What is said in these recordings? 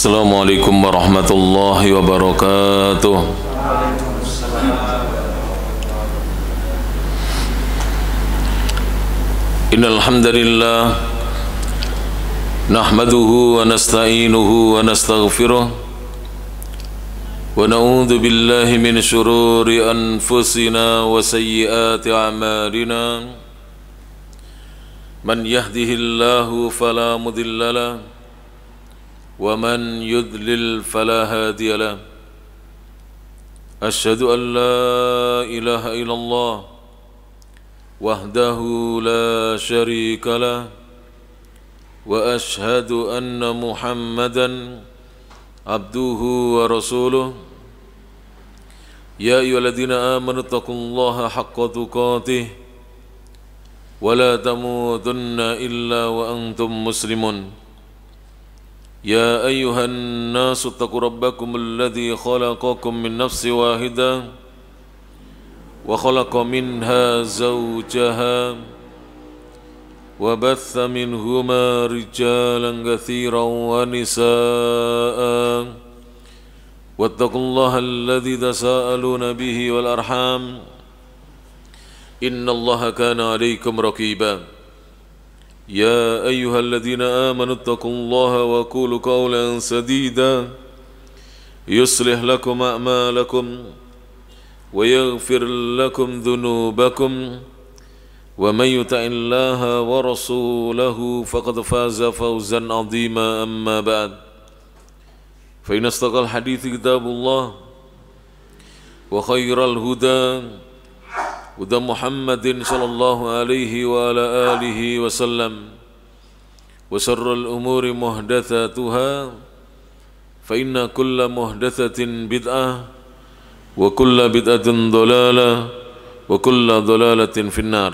Assalamualaikum warahmatullahi wabarakatuh. Innal hamdalillah nahmaduhu wa nasta'inuhu wa nastaghfiruh wa na'udzu billahi min shururi anfusina wa sayyiati a'malina. Man yahdihillahu fala mudilla lahu ومن يضلل فلا هادي له أشهد أن لا إله إلا الله وحده لا شريك له وأشهد أن محمدا عبده ورسوله يا أيها الذين آمنوا اتقوا الله حق تقاته ولا تموتن إلا وأنتم مسلمون يا أيها الناس اتقوا ربكم الذي خلقكم من نفس واحدة وخلق منها زوجها وبث منهما رجالا كثيرا ونساء واتقوا الله الذي تساءلون به والأرحام إن الله كان عليكم رقيبا يا أيها الذين آمنوا اتقوا الله وقولوا قولا سديدا يصلح لكم أعمالكم ويغفر لكم ذنوبكم ومن يطع الله ورسوله فقد فاز فوزا عظيما أما بعد فإن أصدق الحديث كتاب الله وخير الهدى هدى محمد صلى الله عليه وعلى آله وسلم وشر الأمور محدثاتها فإن كل محدثة بدعة وكل بدعة ضلالة وكل ضلالة في النار.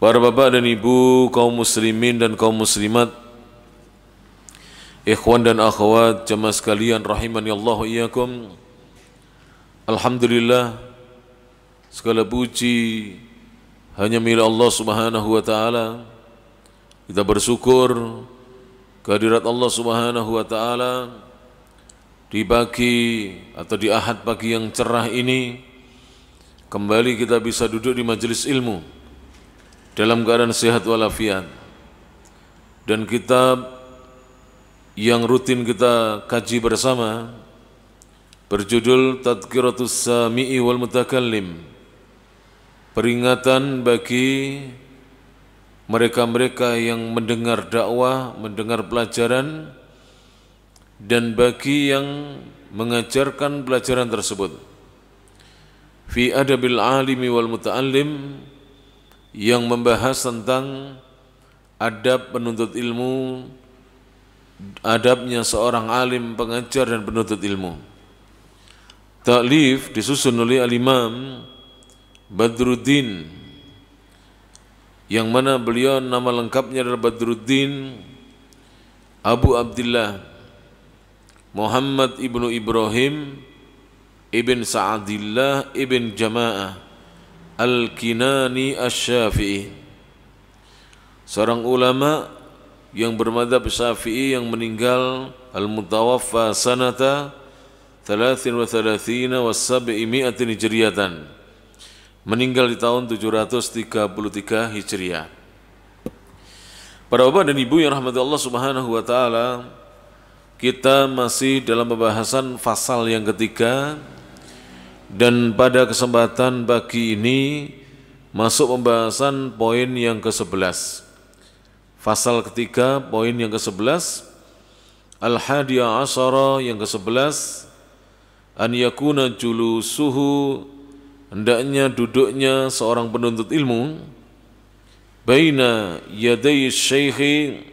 Para bapak dan ibu, kaum muslimin dan kaum muslimat, ikhwan dan akhwat jamaah sekalian rahimani Allah wa iyyakum. Alhamdulillah, segala puji hanya milik Allah Subhanahu wa taala. Kita bersyukur kehadirat Allah Subhanahu wa taala di pagi atau di ahad pagi yang cerah ini. Kembali kita bisa duduk di majelis ilmu dalam keadaan sehat walafiat. Dan kitab yang rutin kita kaji bersama berjudul Tadhkiratus Sami'i wal Mutakallim, peringatan bagi mereka-mereka yang mendengar dakwah, mendengar pelajaran, dan bagi yang mengajarkan pelajaran tersebut. Fi adabil alimi wal muta'allim, yang membahas tentang adab penuntut ilmu, adabnya seorang alim, pengajar dan penuntut ilmu. Ta'lif disusun oleh Al-Imam Badruddin, yang mana beliau nama lengkapnya adalah Badruddin Abu Abdullah Muhammad ibnu Ibrahim ibn Sa'adillah ibn Jama'ah Al-Kinani Asy-Syafi'i, seorang ulama yang bermadzhab Syafi'i yang meninggal al-mutawaffa sanata 33 wa 700 hijriyatan, meninggal di tahun 733 Hijriah. Para bapak dan ibu yang rahmati Allah Subhanahu wa taala, kita masih dalam pembahasan fasal yang ketiga, dan pada kesempatan pagi ini masuk pembahasan poin yang ke-11. Fasal ketiga, poin yang ke-11, Al-Hadiya Asyara yang ke-11, an yakuna julusuhu, hendaknya duduknya seorang penuntut ilmu, baina yaday syekhi,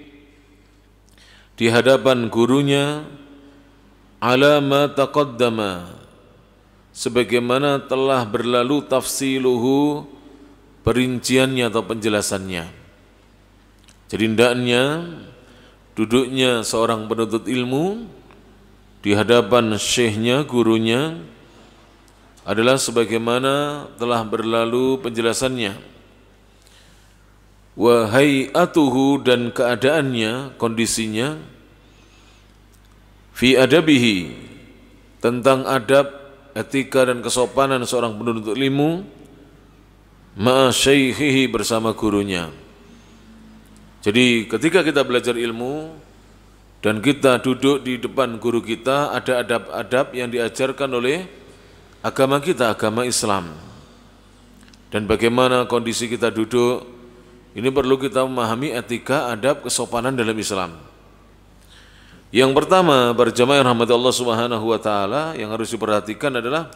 di hadapan gurunya, ala ma taqaddama, sebagaimana telah berlalu tafsiluhu, perinciannya atau penjelasannya. Jadi hendaknya duduknya seorang penuntut ilmu di hadapan syekhnya, gurunya, adalah sebagaimana telah berlalu penjelasannya. Wa hay'atuhu, dan keadaannya, kondisinya, fi adabihi, tentang adab, etika dan kesopanan seorang penuntut ilmu, ma'a syaikhihi, bersama gurunya. Jadi ketika kita belajar ilmu dan kita duduk di depan guru kita, ada adab-adab yang diajarkan oleh agama kita, agama Islam. Dan bagaimana kondisi kita duduk, ini perlu kita memahami etika, adab, kesopanan dalam Islam. Yang pertama, berjamaah yang rahmati Allah Subhanahu wa taala, yang harus diperhatikan adalah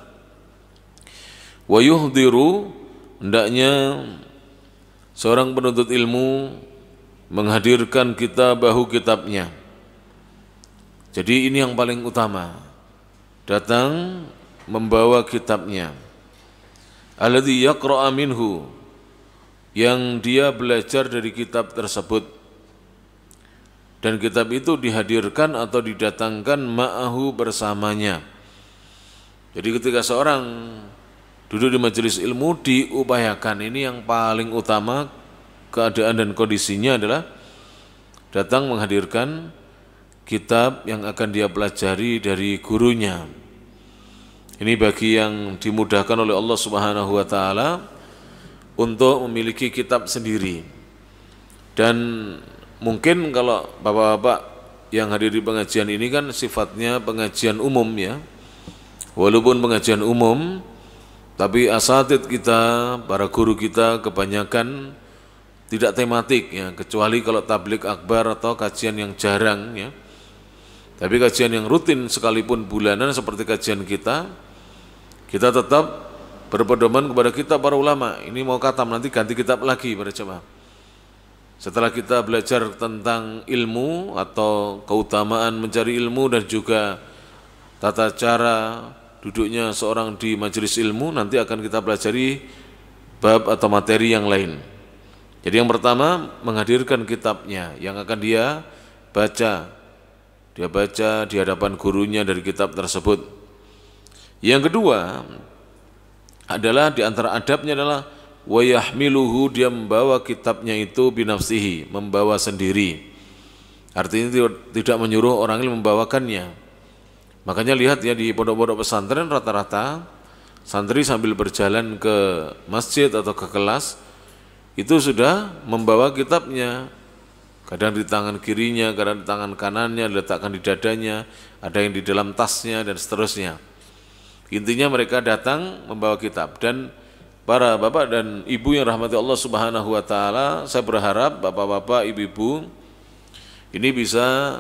wa yuhdiru, hendaknya seorang penuntut ilmu menghadirkan kitabahu, kitabnya. Jadi ini yang paling utama, datang membawa kitabnya. Alladzi yaqra'a minhu, yang dia belajar dari kitab tersebut. Dan kitab itu dihadirkan atau didatangkan ma'ahu, bersamanya. Jadi ketika seorang duduk di majelis ilmu, diupayakan, ini yang paling utama, keadaan dan kondisinya adalah datang menghadirkan kitab yang akan dia pelajari dari gurunya. Ini bagi yang dimudahkan oleh Allah Subhanahu wa taala untuk memiliki kitab sendiri. Dan mungkin kalau bapak-bapak yang hadir di pengajian ini kan sifatnya pengajian umum ya. Walaupun pengajian umum, tapi asatidz kita, para guru kita kebanyakan tidak tematik ya, kecuali kalau tabligh akbar atau kajian yang jarang ya. Tapi kajian yang rutin sekalipun bulanan seperti kajian kita tetap berpedoman kepada kitab para ulama. Ini mau khatam, nanti ganti kitab lagi para jemaah. Setelah kita belajar tentang ilmu atau keutamaan mencari ilmu dan juga tata cara duduknya seorang di majelis ilmu, nanti akan kita pelajari bab atau materi yang lain. Jadi yang pertama, menghadirkan kitabnya yang akan dia baca. Dia baca di hadapan gurunya dari kitab tersebut. Yang kedua adalah, di antara adabnya adalah wa yahmiluhu, dia membawa kitabnya itu binafsihi, membawa sendiri. Artinya tidak menyuruh orang lain membawakannya. Makanya lihat ya, di pondok-pondok pesantren rata-rata santri sambil berjalan ke masjid atau ke kelas itu sudah membawa kitabnya. Kadang di tangan kirinya, kadang di tangan kanannya, diletakkan di dadanya, ada yang di dalam tasnya dan seterusnya. Intinya mereka datang membawa kitab. Dan para bapak dan ibu yang rahmati Allah Subhanahu wa taala, saya berharap bapak-bapak, ibu-ibu ini bisa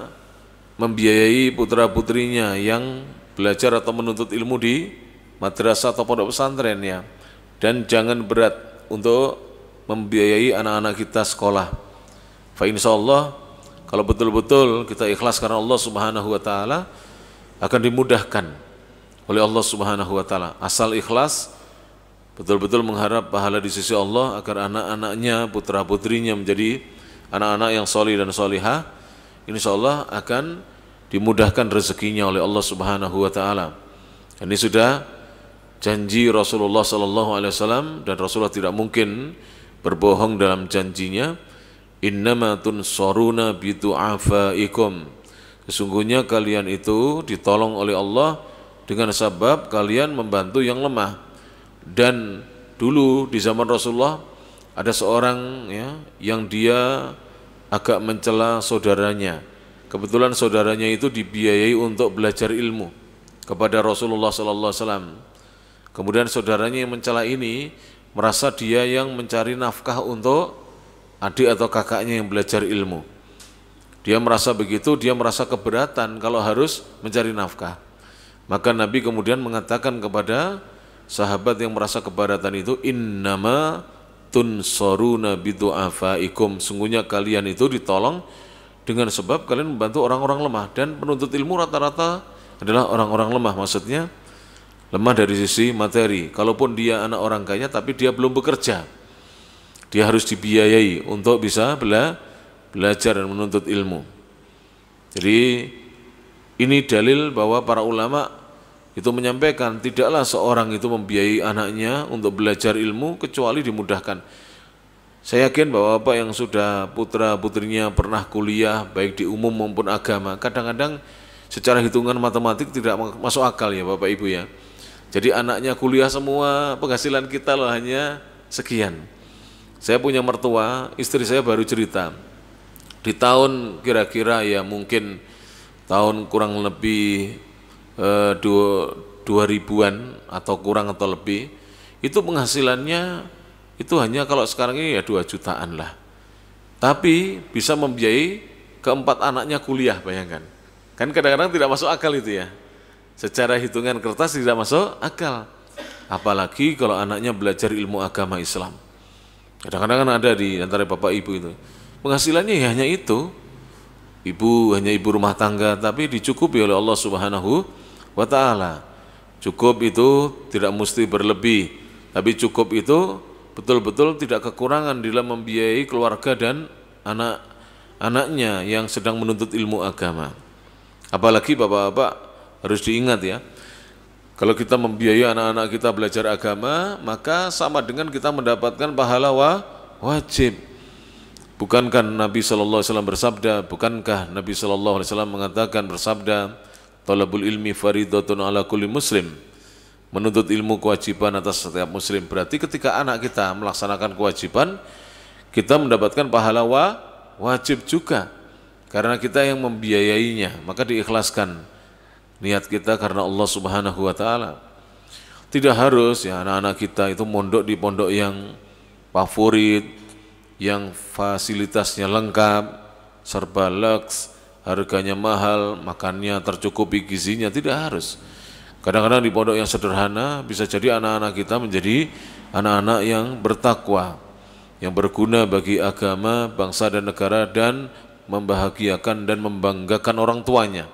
membiayai putra-putrinya yang belajar atau menuntut ilmu di madrasah atau pondok pesantren ya. Dan jangan berat untuk membiayai anak-anak kita sekolah. Fa insyaallah kalau betul-betul kita ikhlas karena Allah Subhanahu wa taala, akan dimudahkan oleh Allah Subhanahu wa taala. Asal ikhlas, betul-betul mengharap pahala di sisi Allah agar anak-anaknya, putra-putrinya menjadi anak-anak yang solih dan solihah, insyaallah akan dimudahkan rezekinya oleh Allah Subhanahu wa taala. Ini sudah janji Rasulullah sallallahu alaihi wasallam, dan Rasulullah tidak mungkin berbohong dalam janjinya. Innama tunsaruna bidu'afaikum, sesungguhnya kalian itu ditolong oleh Allah dengan sebab kalian membantu yang lemah. Dan dulu di zaman Rasulullah ada seorang ya, yang dia agak mencela saudaranya. Kebetulan saudaranya itu dibiayai untuk belajar ilmu kepada Rasulullah sallallahu alaihi wasallam. Kemudian saudaranya yang mencela ini merasa dia yang mencari nafkah untuk adik atau kakaknya yang belajar ilmu. Dia merasa begitu, dia merasa keberatan kalau harus mencari nafkah. Maka Nabi kemudian mengatakan kepada sahabat yang merasa keberatan itu, innama tunsaruna bidu'afaikum, sungguhnya kalian itu ditolong dengan sebab kalian membantu orang-orang lemah. Dan penuntut ilmu rata-rata adalah orang-orang lemah, maksudnya lemah dari sisi materi. Kalaupun dia anak orang kaya tapi dia belum bekerja, dia harus dibiayai untuk bisa belajar dan menuntut ilmu. Jadi ini dalil bahwa para ulama itu menyampaikan tidaklah seorang itu membiayai anaknya untuk belajar ilmu kecuali dimudahkan. Saya yakin bahwa bapak yang sudah putra putrinya pernah kuliah baik di umum maupun agama, kadang-kadang secara hitungan matematik tidak masuk akal ya Bapak Ibu ya. Jadi anaknya kuliah semua, penghasilan kita loh hanya sekian. Saya punya mertua, istri saya baru cerita, di tahun kira-kira ya mungkin tahun kurang lebih 2000-an atau kurang atau lebih, itu penghasilannya itu hanya kalau sekarang ini ya 2 jutaan lah. Tapi bisa membiayai keempat anaknya kuliah, bayangkan. Kan kadang-kadang tidak masuk akal itu ya. Secara hitungan kertas tidak masuk akal. Apalagi kalau anaknya belajar ilmu agama Islam. Kadang-kadang kan ada di antara bapak ibu itu, penghasilannya ya hanya itu. Ibu hanya ibu rumah tangga, tapi dicukupi oleh Allah Subhanahu wa Ta'ala. Cukup itu tidak mesti berlebih, tapi cukup itu betul-betul tidak kekurangan dalam membiayai keluarga dan anak-anaknya yang sedang menuntut ilmu agama. Apalagi bapak-bapak harus diingat ya, kalau kita membiayai anak-anak kita belajar agama, maka sama dengan kita mendapatkan pahala wajib. Bukankah Nabi SAW bersabda, bukankah Nabi SAW mengatakan bersabda, talabul ilmi faridatun ala kulli muslim, menuntut ilmu kewajiban atas setiap muslim. Berarti ketika anak kita melaksanakan kewajiban, kita mendapatkan pahala wajib juga, karena kita yang membiayainya, maka diikhlaskan niat kita karena Allah Subhanahu wa Ta'ala. Tidak harus ya anak-anak kita itu mondok di pondok yang favorit, yang fasilitasnya lengkap, serba lux, harganya mahal, makannya tercukupi gizinya, tidak harus. Kadang-kadang di pondok yang sederhana bisa jadi anak-anak kita menjadi anak-anak yang bertakwa, yang berguna bagi agama, bangsa dan negara, dan membahagiakan dan membanggakan orang tuanya.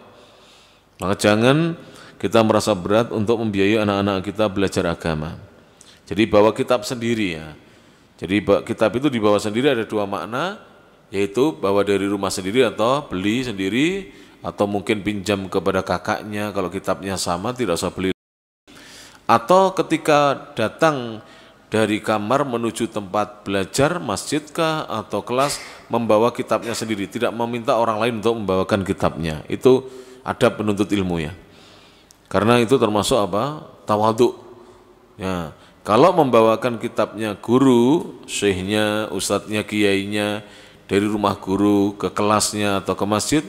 Maka jangan kita merasa berat untuk membiayai anak-anak kita belajar agama. Jadi bawa kitab sendiri ya. Jadi kitab itu dibawa sendiri ada 2 makna, yaitu bawa dari rumah sendiri atau beli sendiri, atau mungkin pinjam kepada kakaknya kalau kitabnya sama, tidak usah beli. Atau ketika datang dari kamar menuju tempat belajar, masjidkah atau kelas, membawa kitabnya sendiri, tidak meminta orang lain untuk membawakan kitabnya. Itu adab penuntut ilmu ya. Karena itu termasuk apa? Tawadhu. Ya, kalau membawakan kitabnya guru, syekhnya, ustadznya, kiainya dari rumah guru ke kelasnya atau ke masjid,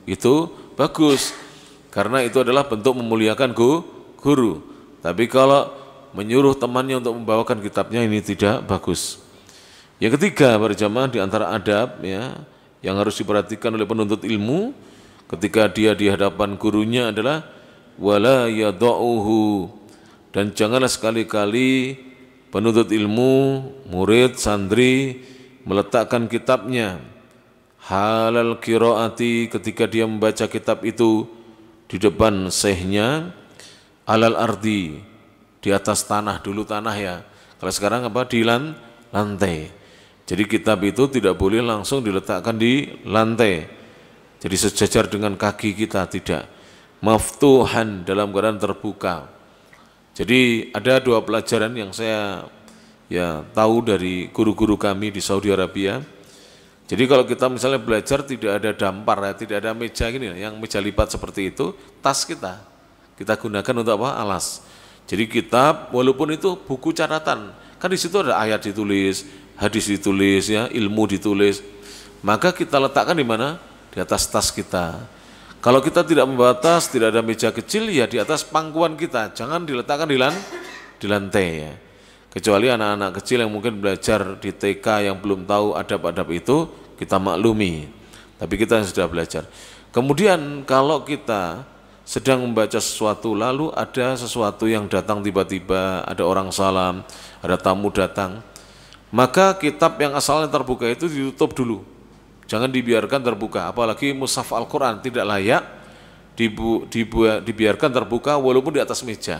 itu bagus. Karena itu adalah bentuk memuliakan guru. Tapi kalau menyuruh temannya untuk membawakan kitabnya, ini tidak bagus. Yang ketiga, berjamaah di antara adab ya yang harus diperhatikan oleh penuntut ilmu ketika dia di hadapan gurunya adalah wala yada'uhu, dan janganlah sekali-kali penuntut ilmu, murid, santri meletakkan kitabnya halal qiraati ketika dia membaca kitab itu di depan syekhnya, alal ardi, di atas tanah, dulu tanah ya, kalau sekarang apa, di lantai. Jadi kitab itu tidak boleh langsung diletakkan di lantai, jadi sejajar dengan kaki kita, tidak. Maftuhan, dalam keadaan terbuka. Jadi ada 2 pelajaran yang saya ya tahu dari guru-guru kami di Saudi Arabia. Jadi kalau kita misalnya belajar tidak ada dampar ya, tidak ada meja gini, yang meja lipat seperti itu, tas kita gunakan untuk apa? Alas. Jadi kitab walaupun itu buku catatan, kan di situ ada ayat ditulis, hadis ditulis ya, ilmu ditulis. Maka kita letakkan di mana? Di atas tas kita. Kalau kita tidak membawa tas, tidak ada meja kecil, ya di atas pangkuan kita. Jangan diletakkan di lantai ya. Kecuali anak-anak kecil yang mungkin belajar di TK yang belum tahu adab-adab itu, kita maklumi. Tapi kita yang sudah belajar. Kemudian kalau kita sedang membaca sesuatu, lalu ada sesuatu yang datang tiba-tiba, ada orang salam, ada tamu datang, maka kitab yang asalnya terbuka itu ditutup dulu. Jangan dibiarkan terbuka, apalagi mushaf Al-Quran tidak layak dibiarkan terbuka walaupun di atas meja.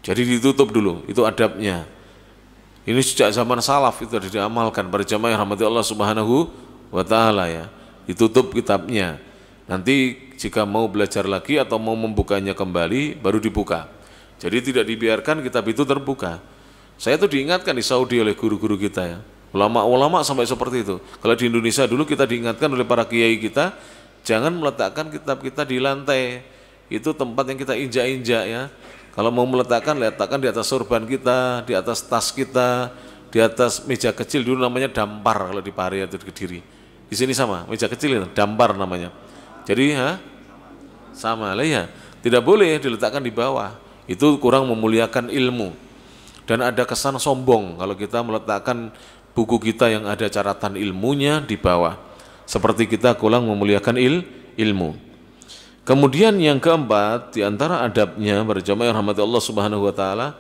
Jadi ditutup dulu, itu adabnya. Ini sejak zaman salaf itu sudah diamalkan para jamaah yang rahmati Allah Subhanahu wa Ta'ala ya. Ditutup kitabnya. Nanti jika mau belajar lagi atau mau membukanya kembali baru dibuka. Jadi tidak dibiarkan kitab itu terbuka. Saya itu diingatkan di Saudi oleh guru-guru kita ya. Ulama-ulama sampai seperti itu. Kalau di Indonesia dulu kita diingatkan oleh para kiai kita, jangan meletakkan kitab kita di lantai. Itu tempat yang kita injak-injak ya. Kalau mau meletakkan, letakkan di atas sorban kita, di atas tas kita, di atas meja kecil, dulu namanya dampar kalau di Pare atau di Kediri. Di sini sama, meja kecil itu dampar namanya. Jadi sama lah ya. Tidak boleh diletakkan di bawah. Itu kurang memuliakan ilmu. Dan ada kesan sombong kalau kita meletakkan buku kita yang ada catatan ilmunya di bawah. Seperti kita kurang memuliakan ilmu. Kemudian yang keempat, di antara adabnya berjamaah rahmat Allah Subhanahu wa taala,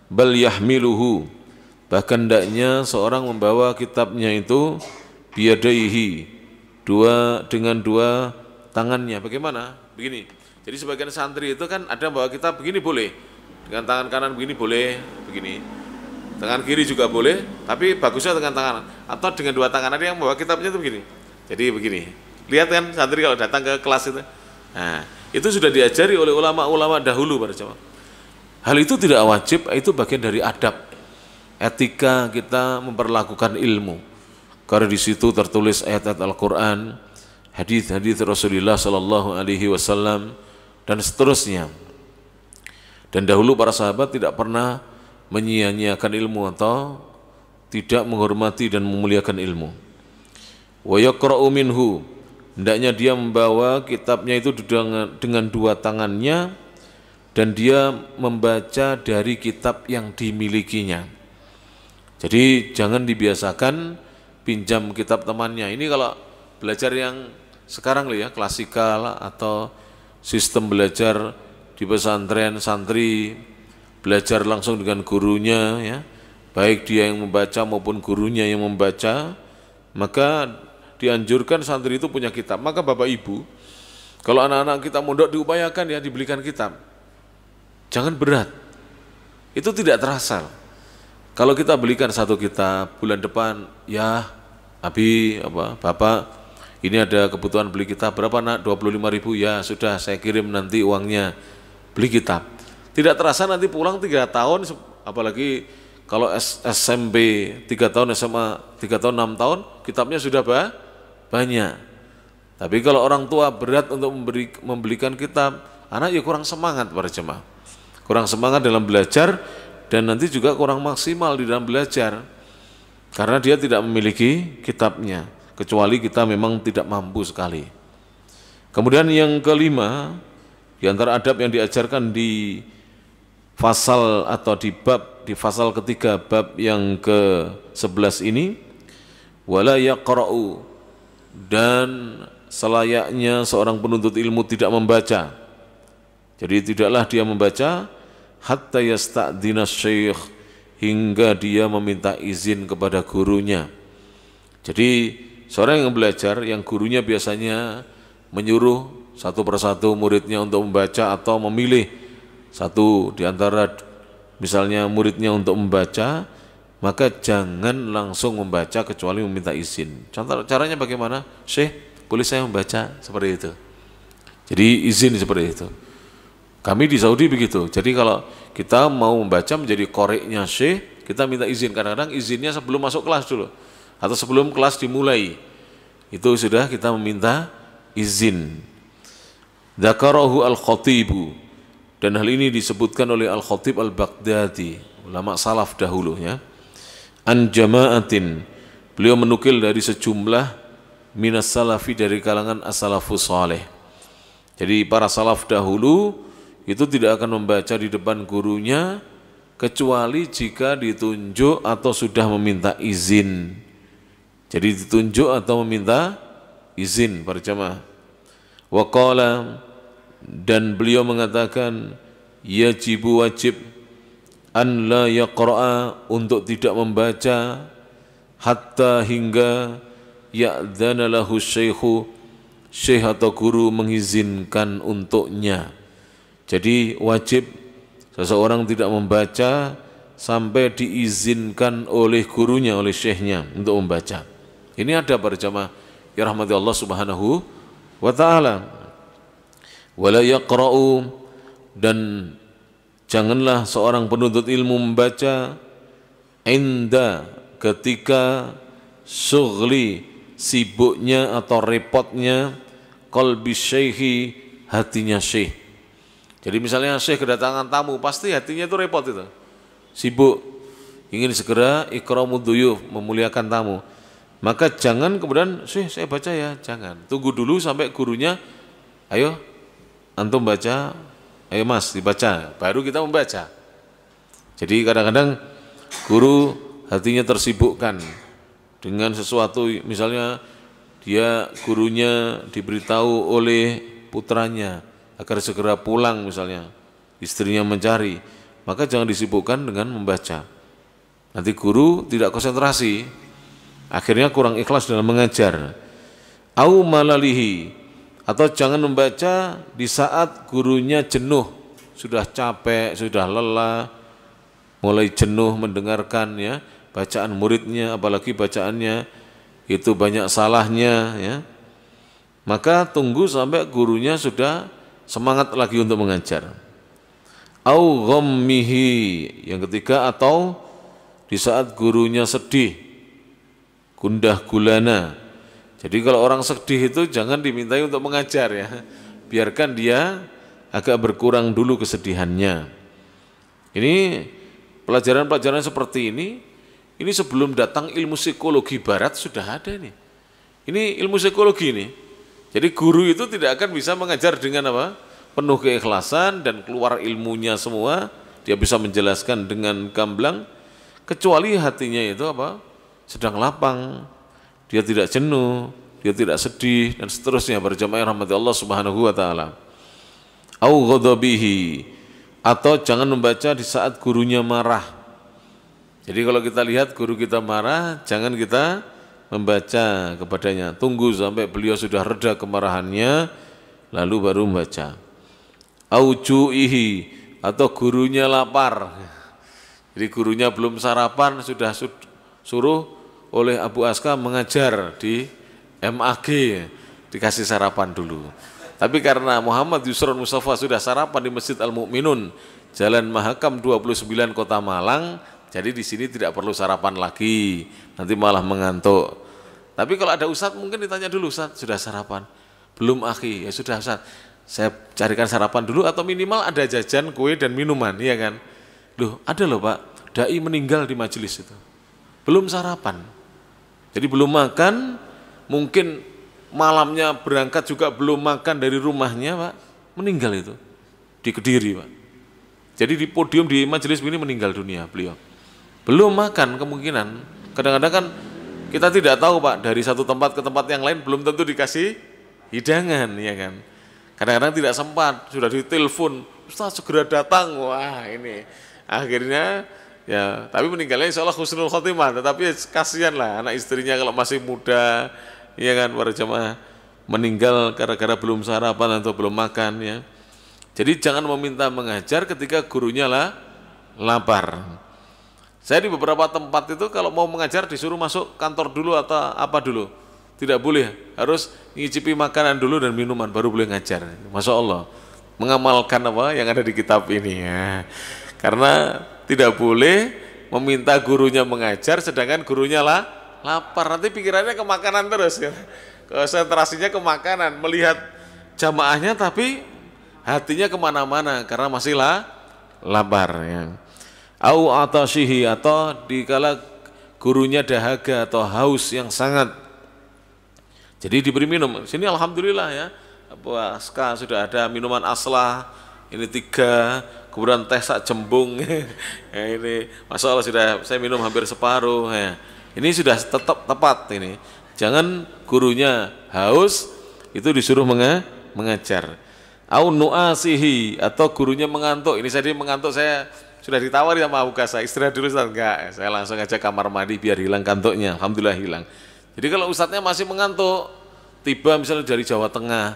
bal yahmiluhu, bahkan hendaknya seorang membawa kitabnya itu biyadaihi, dengan dua tangannya. Bagaimana? Begini. Jadi sebagian santri itu kan ada bawa kitab begini boleh, dengan tangan kanan begini boleh, begini. Tangan kiri juga boleh, tapi bagusnya dengan tangan atau dengan dua tangan. Ada yang bawa kitabnya itu begini. Jadi begini. Lihat kan santri kalau datang ke kelas itu. Nah, itu sudah diajari oleh ulama-ulama dahulu para jemaah. Hal itu tidak wajib, itu bagian dari adab, etika kita memperlakukan ilmu. Karena di situ tertulis ayat-ayat Al-Quran, hadis-hadis Rasulullah Sallallahu Alaihi Wasallam dan seterusnya. Dan dahulu para sahabat tidak pernah menyia-nyiakan ilmu atau tidak menghormati dan memuliakan ilmu. Wa yaqra'u minhu, hendaknya dia membawa kitabnya itu dengan dua tangannya dan dia membaca dari kitab yang dimilikinya. Jadi jangan dibiasakan pinjam kitab temannya. Ini kalau belajar yang sekarang ya, klasikal atau sistem belajar di pesantren, santri belajar langsung dengan gurunya ya, baik dia yang membaca maupun gurunya yang membaca, maka dianjurkan santri itu punya kitab. Maka Bapak Ibu, kalau anak-anak kita mondok diupayakan ya dibelikan kitab. Jangan berat. Itu tidak terasa. Kalau kita belikan satu kitab bulan depan, ya Abi, Bapak, ini ada kebutuhan beli kitab berapa nak? 25.000, ya sudah saya kirim nanti uangnya, beli kitab. Tidak terasa nanti pulang 3 tahun, apalagi kalau SMP 3 tahun, SMA 3 tahun, 6 tahun, kitabnya sudah banyak. Tapi kalau orang tua berat untuk membelikan kitab, anak ya kurang semangat para jemaah. Kurang semangat dalam belajar dan nanti juga kurang maksimal di dalam belajar. Karena dia tidak memiliki kitabnya, kecuali kita memang tidak mampu sekali. Kemudian yang kelima, di antara adab yang diajarkan di fasal atau di fasal ketiga bab yang ke-11 ini, wala yaqra'u, dan selayaknya seorang penuntut ilmu tidak membaca. Jadi tidaklah dia membaca hatta yasta'dina syekh, hingga dia meminta izin kepada gurunya. Jadi seorang yang belajar, yang gurunya biasanya menyuruh satu persatu muridnya untuk membaca atau memilih satu di antara misalnya muridnya untuk membaca, maka jangan langsung membaca kecuali meminta izin. Contoh caranya bagaimana? Syekh, boleh saya membaca? Seperti itu. Jadi izin seperti itu. Kami di Saudi begitu. Jadi kalau kita mau membaca menjadi koreknya Syekh, kita minta izin. Kadang-kadang izinnya sebelum masuk kelas dulu, atau sebelum kelas dimulai. Itu sudah kita meminta izin. Dzakarahu al-Khatibu, dan hal ini disebutkan oleh Al-Khatib Al-Baghdadi, ulama salaf dahulu ya. An jama'atin, beliau menukil dari sejumlah minas salafi, dari kalangan as-salafus saleh. Jadi para salaf dahulu itu tidak akan membaca di depan gurunya kecuali jika ditunjuk atau sudah meminta izin. Jadi ditunjuk atau meminta izin para jamaah. Wa qala, dan beliau mengatakan yajibu, wajib, an la yaqra'a, untuk tidak membaca, hatta, hingga ya'dzana lahu syekhu, syekh atau guru mengizinkan untuknya. Jadi wajib seseorang tidak membaca sampai diizinkan oleh gurunya, oleh syekhnya untuk membaca. Ini ada para jamaah ya rahmati Allah Subhanahu wa ta'ala. Wala yaqra'u, dan janganlah seorang penuntut ilmu membaca inda, ketika syughli, sibuknya atau repotnya, qalbi syekhi, hatinya syekh. Jadi misalnya syekh kedatangan tamu, pasti hatinya itu repot itu. Sibuk, ingin segera ikramud duyuf, memuliakan tamu. Maka jangan kemudian, syekh saya baca ya, jangan. Tunggu dulu sampai gurunya, ayo antum baca, ayo mas dibaca, baru kita membaca. Jadi kadang-kadang guru hatinya tersibukkan dengan sesuatu, misalnya gurunya diberitahu oleh putranya agar segera pulang, misalnya istrinya mencari, maka jangan disibukkan dengan membaca. Nanti guru tidak konsentrasi, akhirnya kurang ikhlas dalam mengajar. Au malalihi, atau jangan membaca di saat gurunya jenuh, sudah capek, sudah lelah, mulai jenuh mendengarkan ya bacaan muridnya, apalagi bacaannya itu banyak salahnya ya. Maka tunggu sampai gurunya sudah semangat lagi untuk mengajar. Au ghammihi, yang ketiga, atau di saat gurunya sedih, gundah gulana. Jadi kalau orang sedih itu jangan dimintai untuk mengajar ya, biarkan dia agak berkurang dulu kesedihannya. Ini pelajaran-pelajaran seperti ini sebelum datang ilmu psikologi barat sudah ada nih. Ini ilmu psikologi nih. Jadi guru itu tidak akan bisa mengajar dengan apa? Penuh keikhlasan dan keluar ilmunya semua, dia bisa menjelaskan dengan gamblang, kecuali hatinya itu apa? Sedang lapang, dia tidak jenuh, dia tidak sedih dan seterusnya. Berjamaah rahmati Allah Subhanahu wa taala. Au ghadabihi, atau jangan membaca di saat gurunya marah. Jadi kalau kita lihat guru kita marah, jangan kita membaca kepadanya. Tunggu sampai beliau sudah reda kemarahannya, lalu baru membaca. Au ju'ihi, atau gurunya lapar. Jadi gurunya belum sarapan, sudah suruh oleh Abu Aska mengajar di MAG, dikasih sarapan dulu. Tapi karena Muhammad Yusron Mustafa sudah sarapan di Masjid Al-Mu'minun, Jalan Mahakam 29 Kota Malang, jadi di sini tidak perlu sarapan lagi, nanti malah mengantuk. Tapi kalau ada ustadz mungkin ditanya dulu, ustadz sudah sarapan? Belum akhi, ya sudah ustadz, saya carikan sarapan dulu atau minimal ada jajan, kue dan minuman, iya kan? Loh ada loh pak, dai meninggal di majelis itu, belum sarapan, jadi belum makan, mungkin malamnya berangkat juga belum makan dari rumahnya pak, meninggal itu di Kediri pak. Jadi di podium di majelis ini meninggal dunia beliau. Belum makan kemungkinan. Kadang-kadang kan kita tidak tahu pak, dari satu tempat ke tempat yang lain belum tentu dikasih hidangan ya kan. Kadang-kadang tidak sempat, sudah ditelepon, Ustaz segera datang. Wah ini akhirnya ya, tapi meninggalnya insya Allah husnul khotimah. Tetapi kasihan lah anak istrinya kalau masih muda, ya kan, para jamaah, meninggal gara-gara belum sarapan atau belum makan ya. Jadi jangan meminta mengajar ketika gurunya lapar. Saya di beberapa tempat itu kalau mau mengajar disuruh masuk kantor dulu atau apa dulu, tidak boleh, harus ngicipi makanan dulu dan minuman baru boleh ngajar. Masya Allah, mengamalkan apa yang ada di kitab ini ya. Karena tidak boleh meminta gurunya mengajar sedangkan gurunya lapar, nanti pikirannya ke makanan terus ya. Konsentrasinya ke makanan, melihat jamaahnya tapi hatinya kemana-mana karena masih lapar ya. Au atashihi, atau dikala gurunya dahaga atau haus yang sangat, jadi diberi minum. Sini alhamdulillah ya, Abu Aska sudah ada minuman aslah, ini 3, kemudian teh sak jembung ya, ini masya Allah sudah saya minum hampir separuh ya. Ini sudah tetap tepat ini. Jangan gurunya haus itu disuruh mengajar. Au nuasihi, atau gurunya mengantuk. Ini saya mengantuk, saya sudah ditawari sama Abu Kasa, istirahat dulu Ustaz. Enggak, saya langsung aja kamar mandi biar hilang kantuknya. Alhamdulillah hilang. Jadi kalau ustadznya masih mengantuk, tiba misalnya dari Jawa Tengah,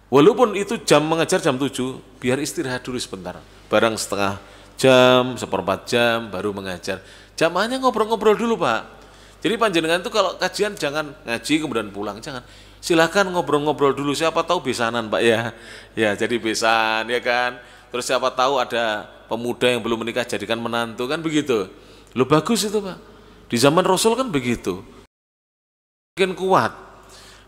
walaupun itu jam mengajar jam 7, biar istirahat dulu sebentar. Barang setengah jam, 1/4 jam baru mengajar. Jamaahnya ngobrol-ngobrol dulu Pak. Jadi panjenengan itu kalau kajian jangan ngaji kemudian pulang, jangan. Silakan ngobrol-ngobrol dulu, siapa tahu besanan Pak ya. Ya jadi besan ya kan. Terus siapa tahu ada pemuda yang belum menikah jadikan menantu, kan begitu. Loh bagus itu Pak. Di zaman Rasul kan begitu. Mungkin kuat.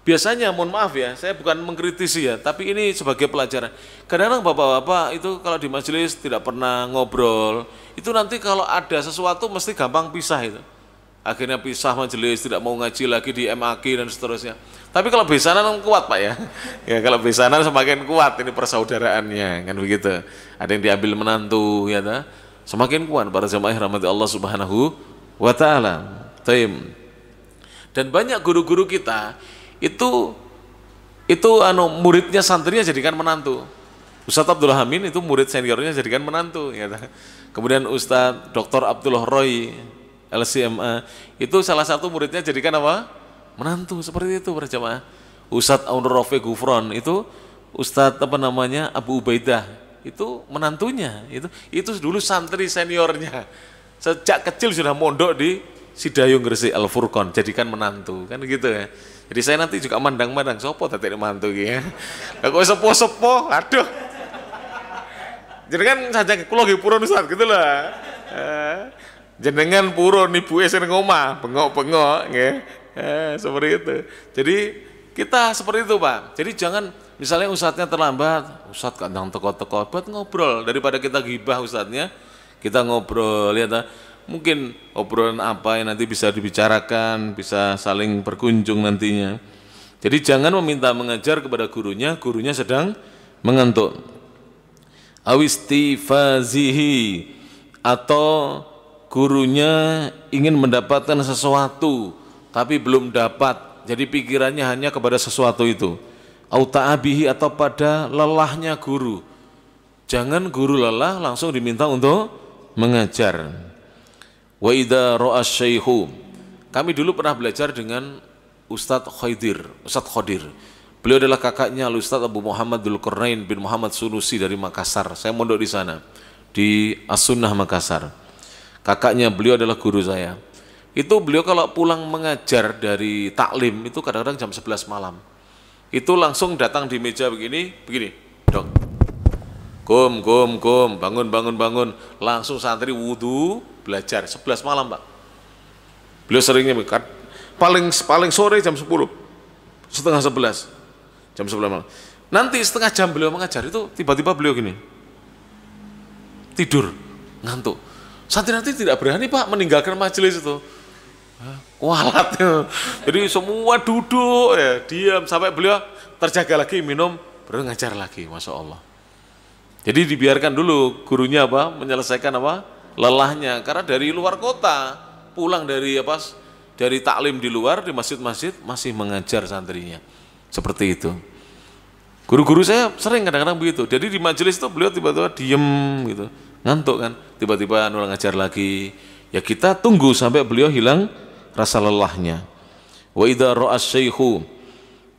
Biasanya, mohon maaf ya, saya bukan mengkritisi ya, tapi ini sebagai pelajaran. Kadang-kadang bapak-bapak itu kalau di majelis tidak pernah ngobrol, itu nanti kalau ada sesuatu mesti gampang pisah itu. Akhirnya pisah majelis, tidak mau ngaji lagi di MAK dan seterusnya. Tapi kalau besanan kuat Pak ya. Ya kalau besanan semakin kuat ini persaudaraannya, kan begitu. Ada yang diambil menantu ya ta? Semakin kuat para jamaah rahmati Allah Subhanahu wa taala. Dan banyak guru-guru kita itu muridnya santrinya jadikan menantu. Ustadz Abdullah Amin itu murid seniornya jadikan menantu ya. Kemudian Ustadz Dr. Abdullah Roy LCMA itu salah satu muridnya jadikan apa? Menantu, seperti itu para jamaah. Ustadz Aun Rafi Gufron itu Ustadz Abu Ubaidah itu menantunya, itu dulu santri seniornya. Sejak kecil sudah mondok di Sidayung Gresik Al Furqon, jadikan menantu, kan gitu ya. Jadi saya nanti juga mandang-mandang sopo tadi menantu gitu ya. Kok sepo-sepo, aduh. Jadi kan saja kula nggih purun Ustaz gitu lah. Jenengan purun ibuke sing ngomah, bengok-bengok nggih. Seperti itu. Jadi kita seperti itu, Pak. Jadi jangan misalnya ustadznya terlambat, ustadz kadang teko-teko, buat ngobrol daripada kita gibah ustadznya, kita ngobrol ya ta. Mungkin obrolan apa yang nanti bisa dibicarakan, bisa saling berkunjung nantinya. Jadi jangan meminta mengajar kepada gurunya, gurunya sedang mengantuk. Awistifazihi, atau gurunya ingin mendapatkan sesuatu tapi belum dapat, jadi pikirannya hanya kepada sesuatu itu. Auta'abihi, atau pada lelahnya guru. Jangan guru lelah langsung diminta untuk mengajar. Wa idza ra'a syaikhu, kami dulu pernah belajar dengan Ustadz Khodir. Beliau adalah kakaknya Ustadz Abu Muhammad Dzulqarnain bin Muhammad Sunusi dari Makassar. Saya mondok di sana, di As-Sunnah Makassar. Kakaknya beliau adalah guru saya. Itu beliau kalau pulang mengajar dari taklim itu kadang-kadang jam 11 malam. Itu langsung datang di meja begini, dok. Kum, bangun. Langsung santri wudu, belajar 11 malam, Pak. Beliau seringnya paling sore jam 10, setengah 11, jam 11 malam. Nanti setengah jam beliau mengajar itu tiba-tiba beliau gini, tidur, ngantuk. Santri nanti tidak berani Pak meninggalkan majelis itu. Kualat ya. Jadi semua duduk ya, diam sampai beliau terjaga lagi, minum, baru ngajar lagi, Masya Allah. Jadi dibiarkan dulu gurunya menyelesaikan lelahnya, karena dari luar kota pulang dari taklim di luar di masjid-masjid masih mengajar santrinya, seperti itu. Guru-guru saya sering kadang-kadang begitu. Jadi di majelis itu beliau tiba-tiba diem gitu, ngantuk kan, tiba-tiba ngajar lagi. Ya kita tunggu sampai beliau hilang rasa lelahnya. Wa idza ra'a syaikhu,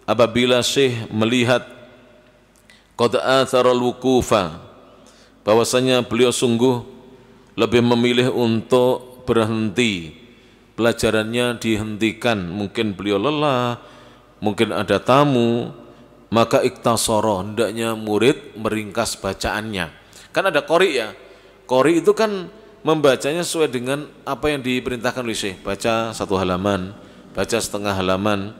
apabila syekh melihat qad athara al-wuqufa, bahwasanya beliau sungguh lebih memilih untuk berhenti, pelajarannya dihentikan, mungkin beliau lelah, mungkin ada tamu, maka iktasara, hendaknya murid meringkas bacaannya. Kan ada qori ya. Qori itu kan membacanya sesuai dengan apa yang diperintahkan oleh syekh, baca 1 halaman, baca setengah halaman.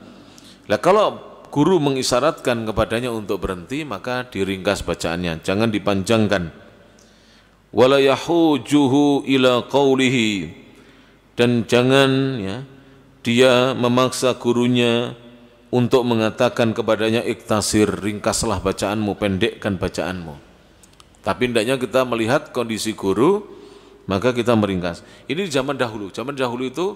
Lah kalau guru mengisyaratkan kepadanya untuk berhenti, maka diringkas bacaannya, jangan dipanjangkan. Wala yahujuhu ila qawlihi, dan jangan dia memaksa gurunya untuk mengatakan kepadanya iktasir, ringkaslah bacaanmu, pendekkan bacaanmu. Tapi hendaknya kita melihat kondisi guru, maka kita meringkas. Ini di zaman dahulu. Zaman dahulu itu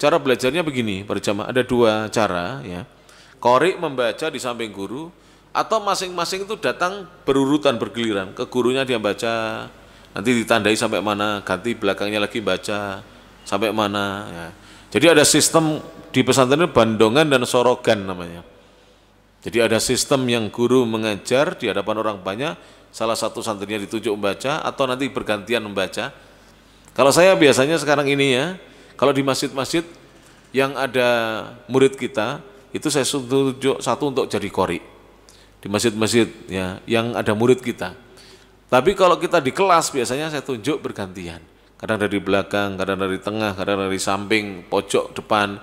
cara belajarnya begini, berjamaah ada 2 cara ya. Qori membaca di samping guru, atau masing-masing itu datang berurutan, bergiliran. Ke gurunya dia baca, nanti ditandai sampai mana, ganti belakangnya lagi baca sampai mana ya. Jadi ada sistem di pesantren bandongan dan sorogan namanya. Jadi ada sistem yang guru mengajar di hadapan orang banyak, salah satu santrinya ditunjuk membaca atau nanti bergantian membaca. Kalau saya biasanya sekarang ini ya, kalau di masjid-masjid yang ada murid kita, itu saya tunjuk satu untuk jadi qori. Di masjid-masjid ya, yang ada murid kita. Tapi kalau kita di kelas biasanya saya tunjuk bergantian. Kadang dari belakang, kadang dari tengah, kadang dari samping, pojok, depan.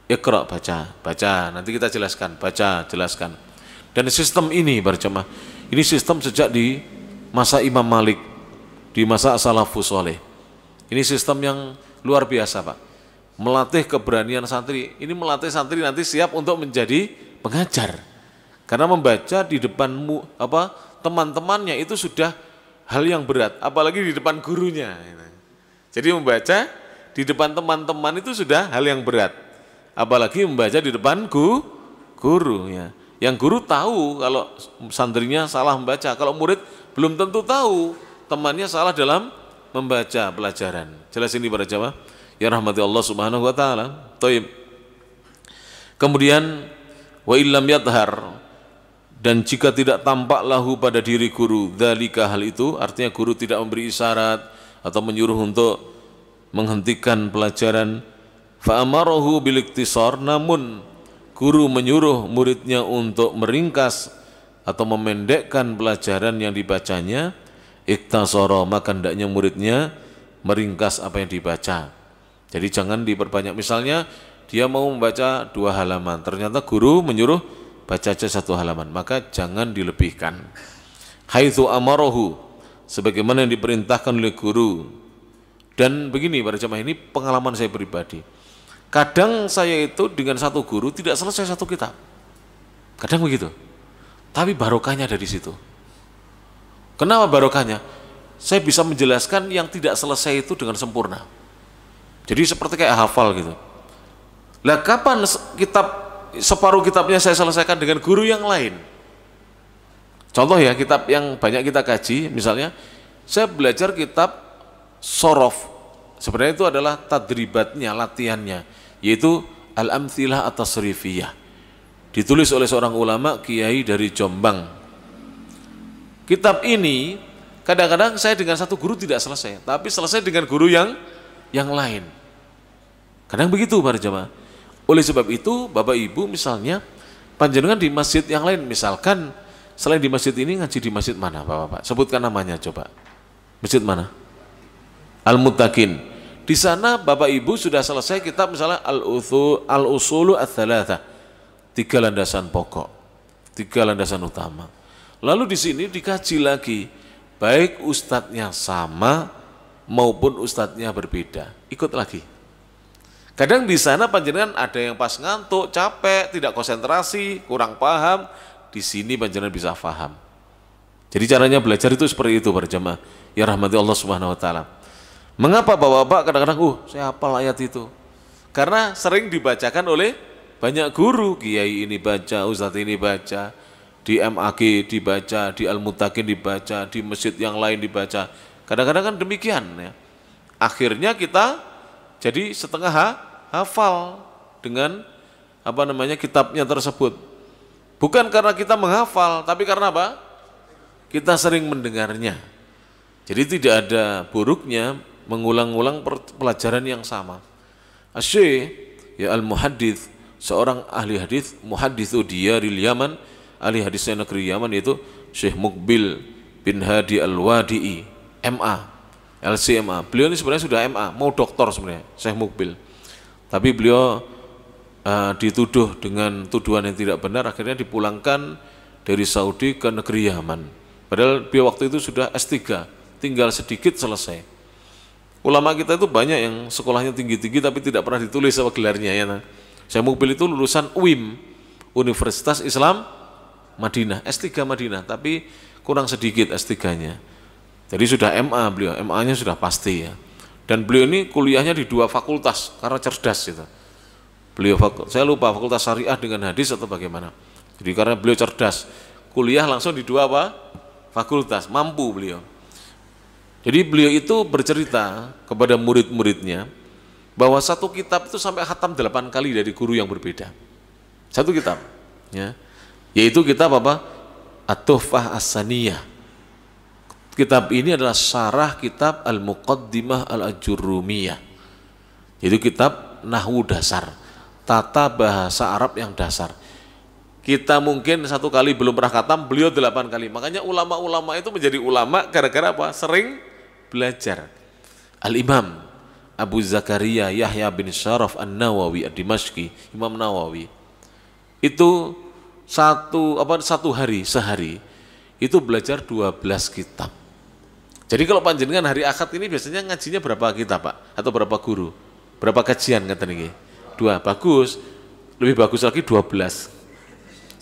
Iqra, baca. Nanti kita jelaskan, baca, jelaskan. Dan sistem ini berjamaah, ini sistem sejak di masa Imam Malik, di masa Salafus Saleh. Ini sistem yang luar biasa, Pak. Melatih keberanian santri. Ini melatih santri nanti siap untuk menjadi pengajar. Karena membaca di depanmu teman-temannya itu sudah hal yang berat, apalagi di depan gurunya. Jadi membaca di depan teman-teman itu sudah hal yang berat, apalagi membaca di depan guru ya. Yang guru tahu kalau santrinya salah membaca, kalau murid belum tentu tahu temannya salah dalam membaca pelajaran. Jelas ini para jamaah ya rahmati Allah Subhanahu wa taala. Thayyib. Kemudian wa illam yadhar, dan jika tidak tampak lahu pada diri guru dzalika, hal itu artinya guru tidak memberi isyarat atau menyuruh untuk menghentikan pelajaran, fa amarahu bil iktisar, namun guru menyuruh muridnya untuk meringkas atau memendekkan pelajaran yang dibacanya, iktasara, maka hendaknya muridnya meringkas apa yang dibaca. Jadi jangan diperbanyak. Misalnya dia mau membaca 2 halaman, ternyata guru menyuruh baca aja 1 halaman, maka jangan dilebihkan. Haitsu amarahu, sebagaimana yang diperintahkan oleh guru. Dan begini para jemaah, ini pengalaman saya pribadi. Kadang saya itu dengan satu guru tidak selesai 1 kitab. Kadang begitu. Tapi barokahnya ada di situ. Kenapa barokahnya? Saya bisa menjelaskan yang tidak selesai itu dengan sempurna. Jadi seperti kayak hafal gitu. Lah kapan separuh kitabnya saya selesaikan dengan guru yang lain? Contoh ya, kitab yang banyak kita kaji, misalnya saya belajar kitab Sorof. Sebenarnya itu adalah tadribatnya, latihannya, yaitu Al-Amthilah At-Tasrifiyah. Ditulis oleh seorang ulama kiai dari Jombang. Kitab ini kadang-kadang saya dengan satu guru tidak selesai, tapi selesai dengan guru yang lain. Kadang begitu para jemaah. Oleh sebab itu, Bapak Ibu misalnya panjenengan di masjid yang lain, misalkan selain di masjid ini ngaji di masjid mana Bapak-bapak? Sebutkan namanya coba. Masjid mana? Al-Muttaqin. Di sana Bapak Ibu sudah selesai kitab misalnya Al-Usulu Ats-Tsalatsa. 3 landasan pokok, 3 landasan utama. Lalu di sini dikaji lagi, baik ustadznya sama maupun ustadznya berbeda. Ikut lagi. Kadang di sana panjenengan ada yang pas ngantuk, capek, tidak konsentrasi, kurang paham. Di sini panjenengan bisa paham. Jadi caranya belajar itu seperti itu para jemaah ya rahmati Allah Subhanahu wa taala. Mengapa Bapak-bapak kadang-kadang saya hafal ayat itu? Karena sering dibacakan oleh banyak guru, kiai ini baca, ustadz ini baca, di MAG dibaca, di Al-Muttaqin dibaca, di masjid yang lain dibaca. Kadang-kadang kan demikian ya. Akhirnya kita jadi setengah hafal dengan kitabnya tersebut. Bukan karena kita menghafal, tapi karena apa? Kita sering mendengarnya. Jadi tidak ada buruknya mengulang-ulang pelajaran yang sama. Asy-Syaikh ya Al-Muhaddits, seorang ahli hadis, muhadditsu diyaril Yaman, ahli hadisnya negeri Yaman, yaitu Syekh Muqbil bin Hadi Al-Wadi'i, MA, LCMA. Beliau ini sebenarnya sudah MA, mau doktor sebenarnya, Syekh Muqbil. Tapi beliau dituduh dengan tuduhan yang tidak benar, akhirnya dipulangkan dari Saudi ke negeri Yaman. Padahal beliau waktu itu sudah S3, tinggal sedikit selesai. Ulama kita itu banyak yang sekolahnya tinggi-tinggi tapi tidak pernah ditulis apa gelarnya ya. Syekh Muqbil itu lulusan UIM, Universitas Islam Madinah, S3 Madinah, tapi kurang sedikit S3-nya. Jadi sudah MA beliau, MA-nya sudah pasti ya. Dan beliau ini kuliahnya di 2 fakultas karena cerdas gitu. Beliau saya lupa fakultas syariah dengan hadis atau bagaimana. Jadi karena beliau cerdas, kuliah langsung di 2 fakultas, mampu beliau. Jadi beliau itu bercerita kepada murid-muridnya bahwa satu kitab itu sampai khatam 8 kali dari guru yang berbeda. Satu kitab ya. Yaitu kitab apa? At-Tuhfah As-Saniyah. Kitab ini adalah syarah kitab Al-Muqaddimah Al-Ajurrumiyah. Yaitu kitab nahwu dasar, tata bahasa Arab yang dasar. Kita mungkin 1 kali belum pernah khatam, beliau 8 kali. Makanya ulama-ulama itu menjadi ulama gara-gara apa? Sering belajar. Al-Imam Abu Zakaria Yahya bin Syaraf An-Nawawi Ad-Dimashqi, Imam Nawawi. Itu satu hari sehari itu belajar 12 kitab. Jadi kalau panjenengan hari Ahad ini biasanya ngajinya berapa kitab, Pak? Atau berapa guru? Berapa kajian kata niki? 2. Bagus. Lebih bagus lagi 12.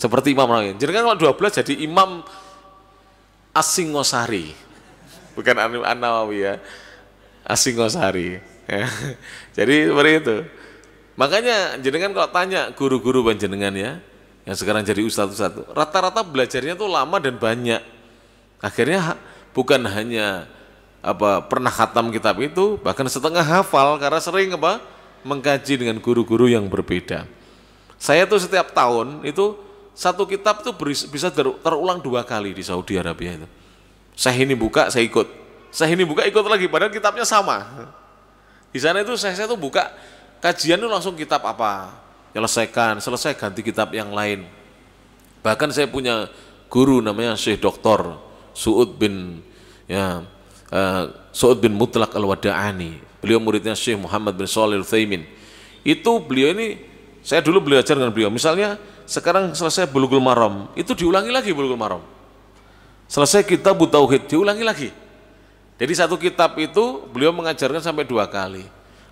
Seperti Imam Nawawi. Jadi kan kalau 12 jadi Imam Asingosari. Bukan An-Nawawi ya. Asingosari. Ya. Jadi seperti itu. Makanya jenengan kalau tanya guru-guru panjenengan ya, yang sekarang jadi ustadz-ustadz, rata-rata belajarnya tuh lama dan banyak. Akhirnya bukan hanya pernah khatam kitab itu, bahkan setengah hafal karena sering mengkaji dengan guru-guru yang berbeda. Saya tuh setiap tahun itu satu kitab tuh bisa terulang 2 kali di Saudi Arabia itu. Saya ini buka, saya ikut. Saya ini buka, ikut lagi, padahal kitabnya sama. Di sana itu saya tuh buka kajian itu langsung kitab apa, selesai ganti kitab yang lain. Bahkan saya punya guru namanya Syekh Dr. Su'ud bin Mutlaq Al-Wada'ani. Beliau muridnya Syekh Muhammad bin Shalih Al-Utsaimin. Itu beliau ini, saya dulu belajar dengan beliau. Misalnya sekarang selesai Bulughul Maram, itu diulangi lagi Bulughul Maram. Selesai kitab Tauhid, diulangi lagi. Jadi satu kitab itu beliau mengajarkan sampai 2 kali.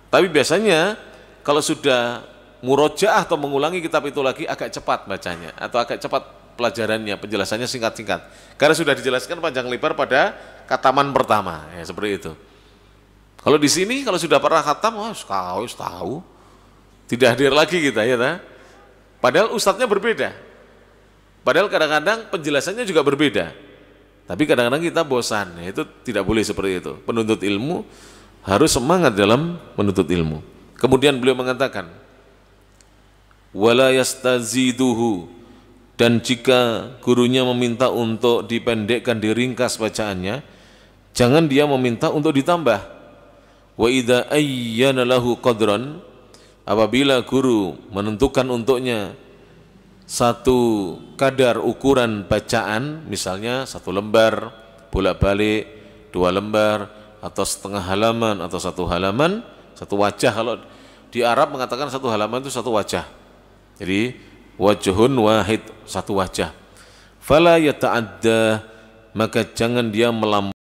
Tapi biasanya kalau sudah murojaah atau mengulangi kitab itu lagi agak cepat bacanya atau agak cepat pelajarannya, penjelasannya singkat-singkat. Karena sudah dijelaskan panjang lebar pada khataman pertama, ya seperti itu. Kalau di sini kalau sudah pernah khatam, tahu. Tidak hadir lagi kita ya, ta? Padahal ustadznya berbeda. Padahal kadang-kadang penjelasannya juga berbeda. Tapi kadang-kadang kita bosan, ya, itu tidak boleh seperti itu. Penuntut ilmu harus semangat dalam menuntut ilmu. Kemudian beliau mengatakan, wala yastaziduhu, dan jika gurunya meminta untuk dipendekkan, diringkas bacaannya, jangan dia meminta untuk ditambah. Wa idza ayyana lahu qadran, apabila guru menentukan untuknya satu kadar ukuran bacaan, misalnya 1 lembar bolak-balik, 2 lembar, atau setengah halaman, atau 1 halaman, 1 wajah. Kalau di Arab mengatakan 1 halaman itu 1 wajah. Jadi wajhun wahid, 1 wajah. Fala yata'adda, maka jangan dia melampaui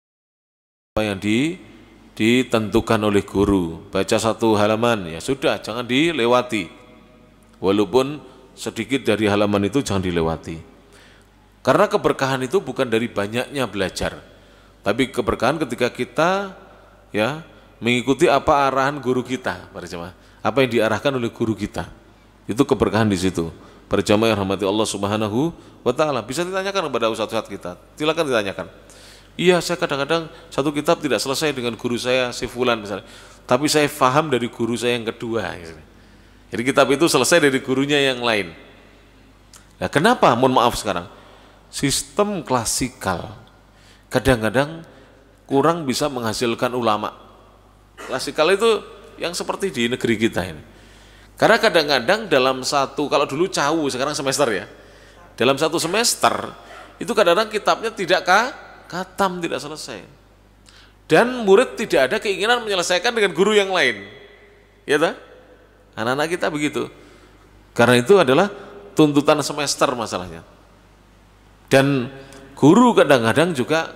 apa yang ditentukan oleh guru. Baca 1 halaman, ya sudah, jangan dilewati. Walaupun sedikit dari halaman itu jangan dilewati. Karena keberkahan itu bukan dari banyaknya belajar, tapi keberkahan ketika kita ya mengikuti apa arahan guru kita, para jemaah. Apa yang diarahkan oleh guru kita. Itu keberkahan di situ. Para jemaah yang rahmati Allah Subhanahu wa taala, bisa ditanyakan kepada ustaz-ustaz kita. Silakan ditanyakan. Iya, saya kadang-kadang satu kitab tidak selesai dengan guru saya si fulan misalnya. Tapi saya paham dari guru saya yang kedua. Jadi kitab itu selesai dari gurunya yang lain. Nah, kenapa? Mohon maaf sekarang. Sistem klasikal kadang-kadang kurang bisa menghasilkan ulama. Klasikal itu yang seperti di negeri kita ini. Karena kadang-kadang dalam kalau dulu cawu, sekarang semester ya. Dalam 1 semester, itu kadang-kadang kitabnya tidak khatam, tidak selesai. Dan murid tidak ada keinginan menyelesaikan dengan guru yang lain. Ya tak? Anak-anak kita begitu. Karena itu adalah tuntutan semester masalahnya. Dan guru kadang-kadang juga,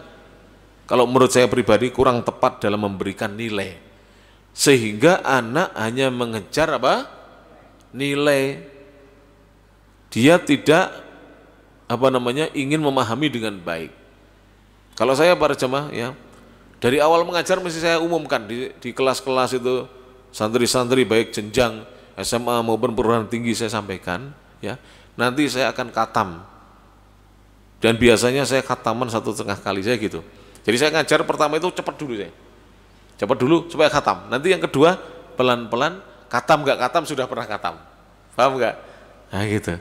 kalau menurut saya pribadi, kurang tepat dalam memberikan nilai. Sehingga anak hanya mengejar nilai. Dia tidak ingin memahami dengan baik. Kalau saya para jemaah ya, dari awal mengajar mesti saya umumkan di kelas-kelas itu, santri-santri baik jenjang SMA maupun perguruan tinggi saya sampaikan ya, nanti saya akan khatam. Dan biasanya saya khataman 1,5 kali saya gitu. Jadi saya ngajar pertama itu cepat dulu supaya khatam. Nanti yang kedua pelan-pelan, khatam nggak khatam sudah pernah khatam. Paham nggak? Nah gitu.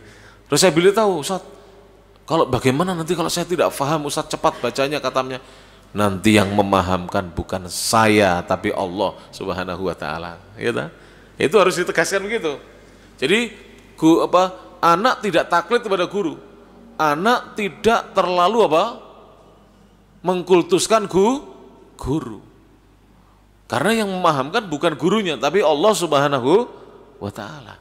Terus saya beritahu, Ustaz, kalau bagaimana nanti kalau saya tidak paham, Ustaz cepat bacanya khatamnya. Nanti yang memahamkan bukan saya tapi Allah Subhanahu wa taala. Ya ta? Itu harus ditegaskan begitu. Jadi anak tidak taklid kepada guru. Anak tidak terlalu mengkultuskan guru. Karena yang memahamkan bukan gurunya, tapi Allah Subhanahu wa ta'ala.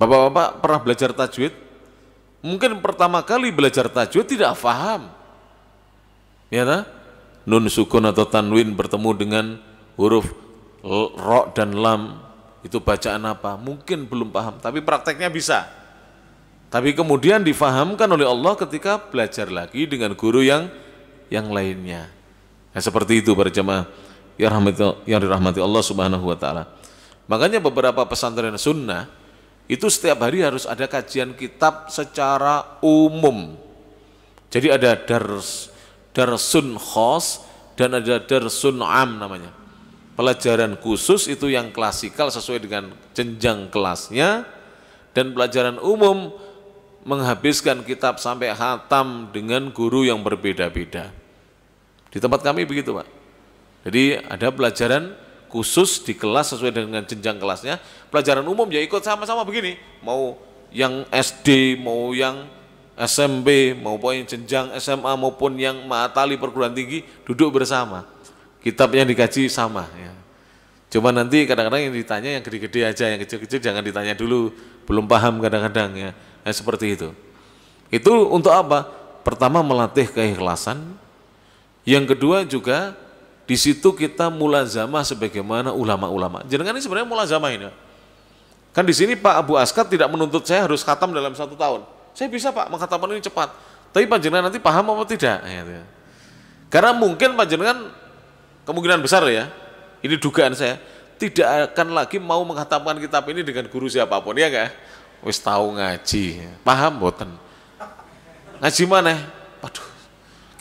Bapak-bapak pernah belajar tajwid? Mungkin pertama kali belajar tajwid tidak paham. Ya tak? Nun sukun atau tanwin bertemu dengan huruf ro dan lam, itu bacaan apa? Mungkin belum paham, tapi prakteknya bisa. Tapi kemudian difahamkan oleh Allah ketika belajar lagi dengan guru yang lainnya. Nah, seperti itu para jemaah yang dirahmati Allah Subhanahu wa ta'ala. Makanya beberapa pesantren sunnah itu setiap hari harus ada kajian kitab secara umum. Jadi ada darsun khos dan ada darsun am namanya. Pelajaran khusus itu yang klasikal sesuai dengan jenjang kelasnya, dan pelajaran umum menghabiskan kitab sampai khatam dengan guru yang berbeda-beda. Di tempat kami begitu, Pak. Jadi ada pelajaran khusus di kelas sesuai dengan jenjang kelasnya. Pelajaran umum ya ikut sama-sama begini. Mau yang SD, mau yang SMP, maupun yang jenjang SMA, maupun yang ma'atali perguruan tinggi, duduk bersama. Kitabnya dikaji sama. Ya. Cuma nanti kadang-kadang yang ditanya yang gede-gede aja, yang kecil-kecil jangan ditanya dulu. Belum paham kadang-kadang ya. Nah, seperti itu. Itu untuk apa? Pertama melatih keikhlasan. Yang kedua juga di situ kita mulazamah sebagaimana ulama-ulama. Jenengan ini sebenarnya mulazamah ini. Kan di sini Pak Abu Askat tidak menuntut saya harus khatam dalam 1 tahun. Saya bisa Pak menghatamkan ini cepat. Tapi Pak jenengan nanti paham apa tidak? Ya. Karena mungkin Pak jenengan kemungkinan besar ya, ini dugaan saya, tidak akan lagi mau menghatamkan kitab ini dengan guru siapapun, ya enggak? Wis tahu ngaji, paham boten? Ngaji mana? Waduh,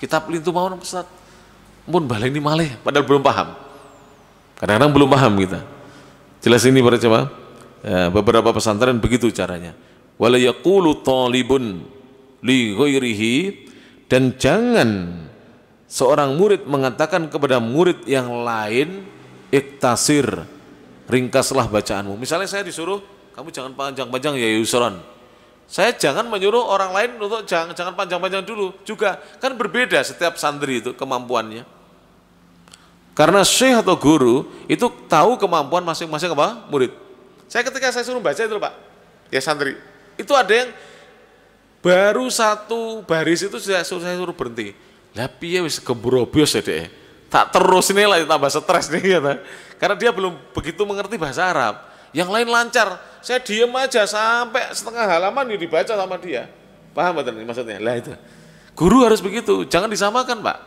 kitab lintu mau Ustaz. Pun balik ini malih, padahal belum paham. Kadang-kadang belum paham kita. Jelas ini para jemaah. Ya, beberapa pesantren begitu caranya. Wala yaqulu talibun li ghairihi, dan jangan seorang murid mengatakan kepada murid yang lain, iktasir, ringkaslah bacaanmu. Misalnya saya disuruh, kamu jangan panjang-panjang ya Yusron. Saya jangan menyuruh orang lain untuk jangan panjang-panjang dulu juga. Kan berbeda setiap santri itu kemampuannya. Karena syekh atau guru itu tahu kemampuan masing-masing apa? Murid. Ketika saya suruh baca itu Pak, ya santri, itu ada yang baru 1 baris itu saya suruh berhenti. Lah piye wis gembrobos ya dek. Tak terus ini lah tambah stres nih ya. Karena dia belum begitu mengerti bahasa Arab. Yang lain lancar. Saya diem aja sampai setengah halaman dibaca sama dia. Paham betul maksudnya? Lah itu. Guru harus begitu, jangan disamakan Pak.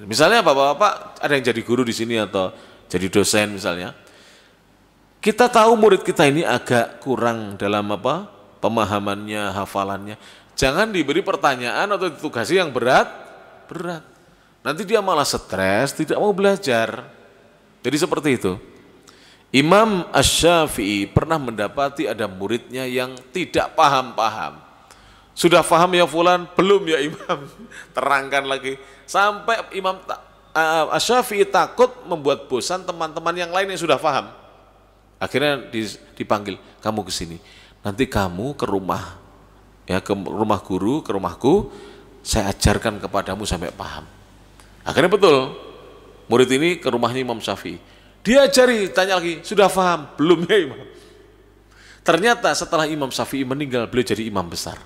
Misalnya bapak-bapak ada yang jadi guru di sini atau jadi dosen misalnya, kita tahu murid kita ini agak kurang dalam apa pemahamannya, hafalannya. Jangan diberi pertanyaan atau ditugasi yang berat. Nanti dia malah stres, tidak mau belajar. Jadi seperti itu. Imam Asy-Syafi'i pernah mendapati ada muridnya yang tidak paham-paham. Sudah paham ya fulan? Belum ya Imam. Terangkan lagi. Sampai Imam Asy-Syafi'i takut membuat bosan teman-teman yang lain yang sudah paham. Akhirnya dipanggil, kamu ke sini. Nanti kamu ke rumah, ya ke rumah guru, ke rumahku, saya ajarkan kepadamu sampai paham. Akhirnya betul, murid ini ke rumahnya Imam Syafi'i. Diajari, tanya lagi, sudah paham? Belum ya Imam. Ternyata setelah Imam Syafi'i meninggal, beliau jadi imam besar.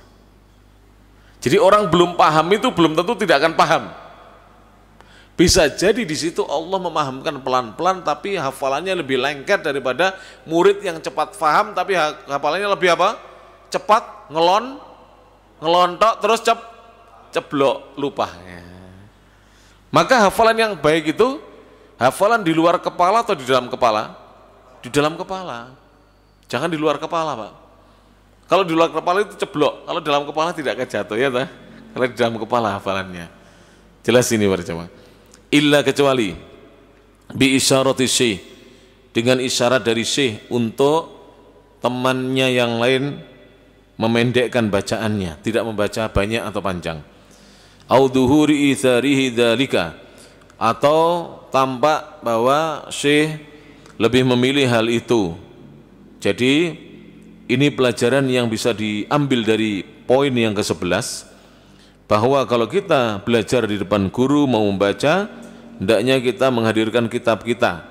Jadi orang belum paham itu belum tentu tidak akan paham. Bisa jadi di situ Allah memahamkan pelan-pelan, tapi hafalannya lebih lengket daripada murid yang cepat paham, tapi hafalannya lebih apa? Cepat, ngelontok, terus ceblok, lupa. Maka hafalan yang baik itu, hafalan di luar kepala atau di dalam kepala? Di dalam kepala. Jangan di luar kepala, Pak. Kalau di luar kepala itu ceblok, kalau dalam kepala tidak akan jatuh, ya tak? Kalau di dalam kepala hafalannya. Jelas ini para jemaah. Illa kecuali bi isyarati syekh, dengan isyarat dari syekh untuk temannya yang lain memendekkan bacaannya, tidak membaca banyak atau panjang. Au dhuhuri itsarihi dzalika, atau tampak bahwa syekh lebih memilih hal itu. Jadi ini pelajaran yang bisa diambil dari poin yang ke-11, bahwa kalau kita belajar di depan guru mau membaca, hendaknya kita menghadirkan kitab kita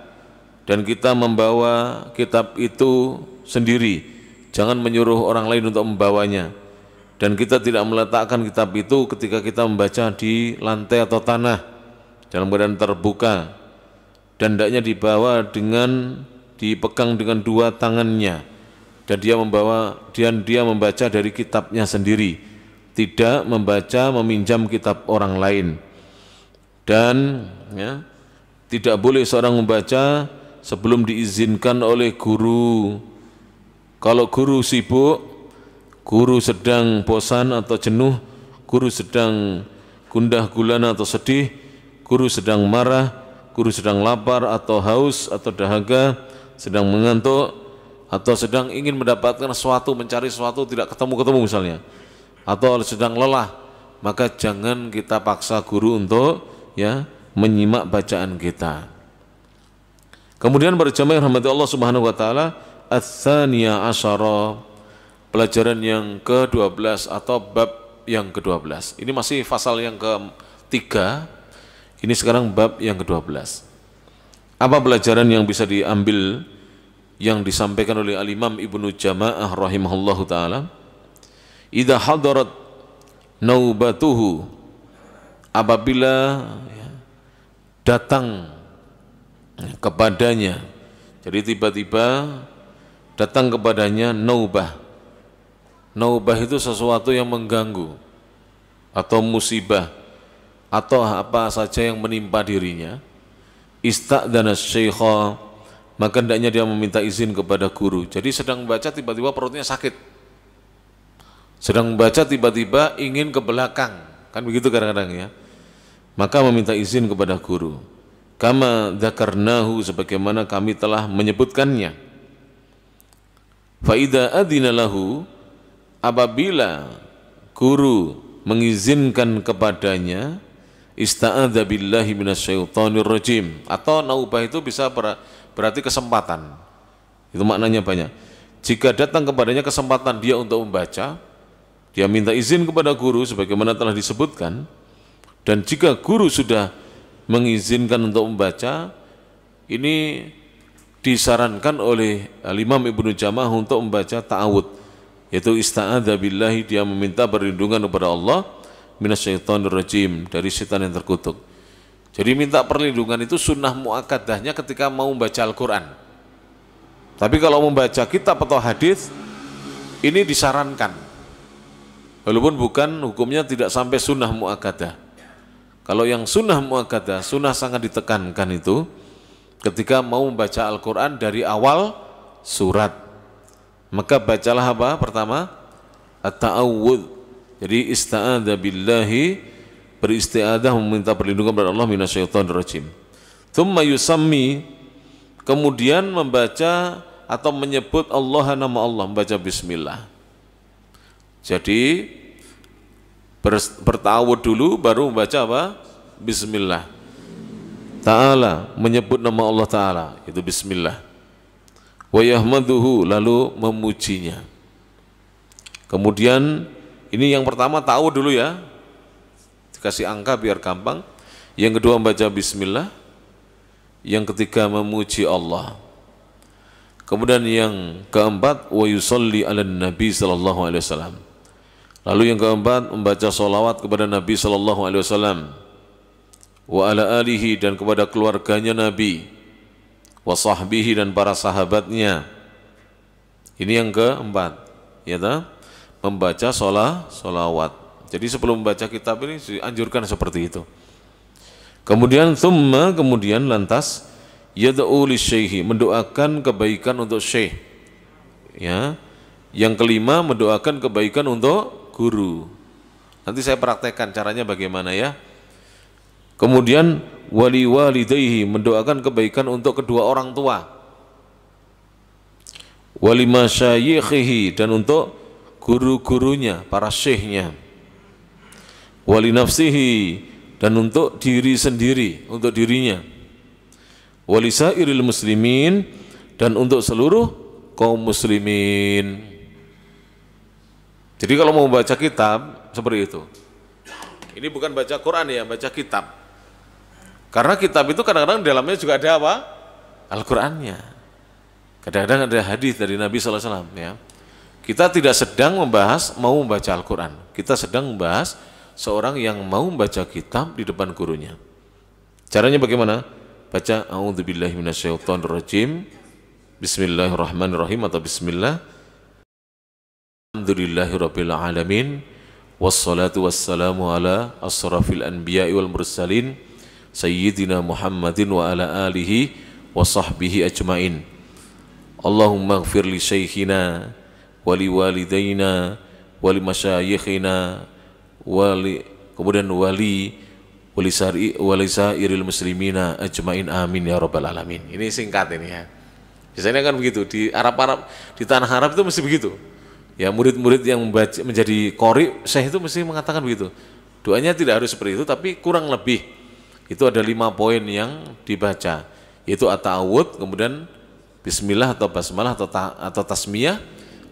dan kita membawa kitab itu sendiri, jangan menyuruh orang lain untuk membawanya. Dan kita tidak meletakkan kitab itu ketika kita membaca di lantai atau tanah dalam keadaan terbuka, dan hendaknya dibawa dipegang dengan dua tangannya, dan dia membaca dari kitabnya sendiri, tidak membaca meminjam kitab orang lain. Dan ya, tidak boleh seorang membaca sebelum diizinkan oleh guru. Kalau guru sibuk, guru sedang bosan atau jenuh, guru sedang gundah gulana atau sedih, guru sedang marah, guru sedang lapar atau haus atau dahaga, sedang mengantuk, atau sedang ingin mendapatkan sesuatu, mencari sesuatu tidak ketemu-ketemu misalnya, atau sedang lelah, maka jangan kita paksa guru untuk ya menyimak bacaan kita. Kemudian berjamaah rahmati Allah Subhanahu wa taala, ats-tsaniyah asyara, pelajaran yang ke-12 atau bab yang ke-12. Ini masih fasal yang ke-3. Ini sekarang bab yang ke-12. Apa pelajaran yang bisa diambil yang disampaikan oleh Al-Imam Ibnu Jama'ah rahimahullahu taala? Idza hadarat naubatuhu, apabila datang kepadanya, jadi tiba-tiba datang kepadanya naubah. Naubah itu sesuatu yang mengganggu atau musibah atau apa saja yang menimpa dirinya. Ista'dana syaikha, maka hendaknya dia meminta izin kepada guru. Jadi sedang membaca tiba-tiba perutnya sakit, sedang membaca tiba-tiba ingin ke belakang, kan begitu kadang-kadang ya, maka meminta izin kepada guru. Kama dzakarnahu, sebagaimana kami telah menyebutkannya. Fa idza adzina lahu, apabila guru mengizinkan kepadanya, ista'adza billahi minasyaitonir rajim, atau naubah itu bisa berarti kesempatan. Itu maknanya banyak. Jika datang kepadanya kesempatan dia untuk membaca, dia minta izin kepada guru sebagaimana telah disebutkan. Dan jika guru sudah mengizinkan untuk membaca, ini disarankan oleh Imam Ibnu Jama'ah untuk membaca ta'awud, yaitu ista'adza billahi, dia meminta perlindungan kepada Allah minasyaitonir rajim, dari setan yang terkutuk. Jadi minta perlindungan itu sunnah muakkadahnya ketika mau membaca Al-Quran. Tapi kalau membaca kitab atau hadis, ini disarankan, walaupun bukan hukumnya tidak sampai sunnah muakkadah. Kalau yang sunnah muakkadah, sunnah sangat ditekankan itu ketika mau membaca Al-Quran dari awal surat, maka bacalah apa? Pertama, at-ta'awudz. Jadi ista'adza billahi, beristiadah meminta perlindungan kepada Allah minasyaitonir rajim. Tsumma yusammi, kemudian membaca atau menyebut Allah, nama Allah, membaca bismillah. Jadi bertawud dulu baru membaca apa? Bismillah. Ta'ala, menyebut nama Allah Ta'ala, itu bismillah. Wa yahmaduhu, lalu memujinya. Kemudian ini yang pertama ta'awud dulu ya, dikasih angka biar gampang. Yang kedua membaca bismillah. Yang ketiga memuji Allah. Kemudian yang keempat wa yusalli ala nabi sallallahu alaihi wasallam. Lalu yang keempat membaca salawat kepada Nabi sallallahu alaihi wasallam, wa ala alihi, dan kepada keluarganya Nabi, wa sahbihi, dan para sahabatnya. Ini yang keempat, ya ta? Membaca salawat. Jadi sebelum membaca kitab ini dianjurkan seperti itu. Kemudian kemudian lantas yad'u lisyaihi, mendoakan kebaikan untuk syekh. Ya. Yang kelima mendoakan kebaikan untuk guru. Nanti saya praktekkan caranya bagaimana ya. Kemudian wali walidayhi, mendoakan kebaikan untuk kedua orang tua. Wali masyayikhihi, dan untuk guru-gurunya, para syekhnya. Wali nafsihi, dan untuk diri sendiri, untuk dirinya. Wali sairil muslimin, dan untuk seluruh kaum muslimin. Jadi kalau mau baca kitab seperti itu. Ini bukan baca Quran ya, baca kitab. Karena kitab itu kadang-kadang di dalamnya juga ada apa? Al-Qur'annya. Kadang-kadang ada hadis dari Nabi SAW ya. Kita tidak sedang membahas mau membaca Al-Quran. Kita sedang membahas seorang yang mau membaca kitab di depan gurunya. Caranya bagaimana? Baca A'udzubillahi minasyaitonirrajim. Bismillahirrahmanirrahim atau Bismillah. Alhamdulillahirabbil alamin. Wassalatu wassalamu ala asrafil anbiya'i wal mursalin sayyidina Muhammadin wa ala alihi wa sahbihi ajmain. Allahumma ighfir li syekhina wali walidayna wali masyayikhina kemudian wali sairil muslimina ajmain amin ya rabbal alamin. Ini singkat ini ya. Biasanya kan begitu di Arab di tanah Arab itu mesti begitu. Ya murid-murid yang menjadi qori syekh itu mesti mengatakan begitu. Doanya tidak harus seperti itu tapi kurang lebih itu ada 5 poin yang dibaca, yaitu at-ta'awudz, kemudian bismillah atau basmalah atau tasmiyah,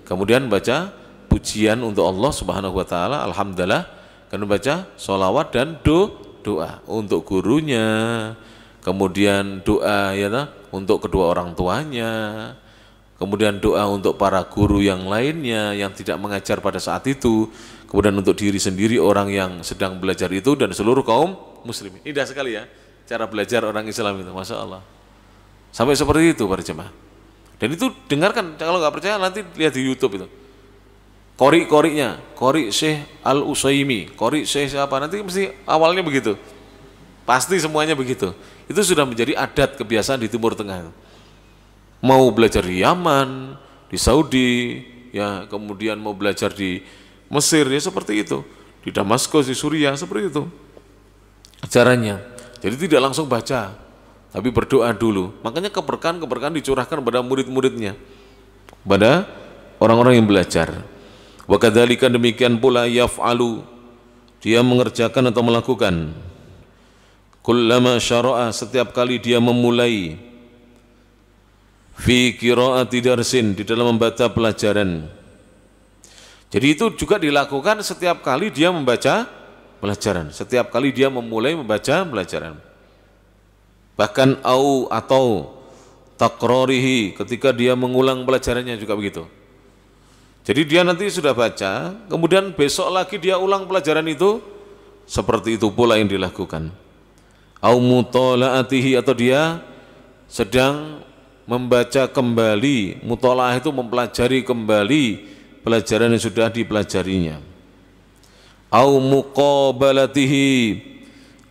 kemudian baca pujian untuk Allah Subhanahu wa taala, alhamdulillah, kemudian baca sholawat dan doa untuk gurunya, kemudian doa ya untuk kedua orang tuanya, kemudian doa untuk para guru yang lainnya yang tidak mengajar pada saat itu, kemudian untuk diri sendiri orang yang sedang belajar itu dan seluruh kaum muslimin. Indah sekali ya cara belajar orang Islam itu, Masya Allah. Sampai seperti itu para jemaah. Dan itu dengarkan, kalau nggak percaya nanti lihat di YouTube itu. Qori-qorinya, qori Syekh Al-Utsaimin, qori Syekh siapa, nanti mesti awalnya begitu. Pasti semuanya begitu. Itu sudah menjadi adat kebiasaan di Timur Tengah. Mau belajar di Yaman, di Saudi, ya kemudian mau belajar di Mesir ya seperti itu. Di Damaskus, di Suriah seperti itu. Caranya. Jadi tidak langsung baca, tapi berdoa dulu. Makanya keberkahan dicurahkan pada murid-muridnya, pada orang-orang yang belajar. Wa kadzalika, demikian pula yaf'alu, dia mengerjakan atau melakukan. Kullama syara'a, setiap kali dia memulai, fi qiraati darsin, di dalam membaca pelajaran. Jadi itu juga dilakukan setiap kali dia membaca pelajaran, setiap kali dia memulai membaca pelajaran. Bahkan atau takrorihi, ketika dia mengulang pelajarannya juga begitu. Jadi dia nanti sudah baca, kemudian besok lagi dia ulang pelajaran itu, seperti itu pula yang dilakukan. Au mutolaatihi, atau dia sedang membaca kembali, mutolaah itu mempelajari kembali pelajaran yang sudah dipelajarinya. Au muqabalatihi,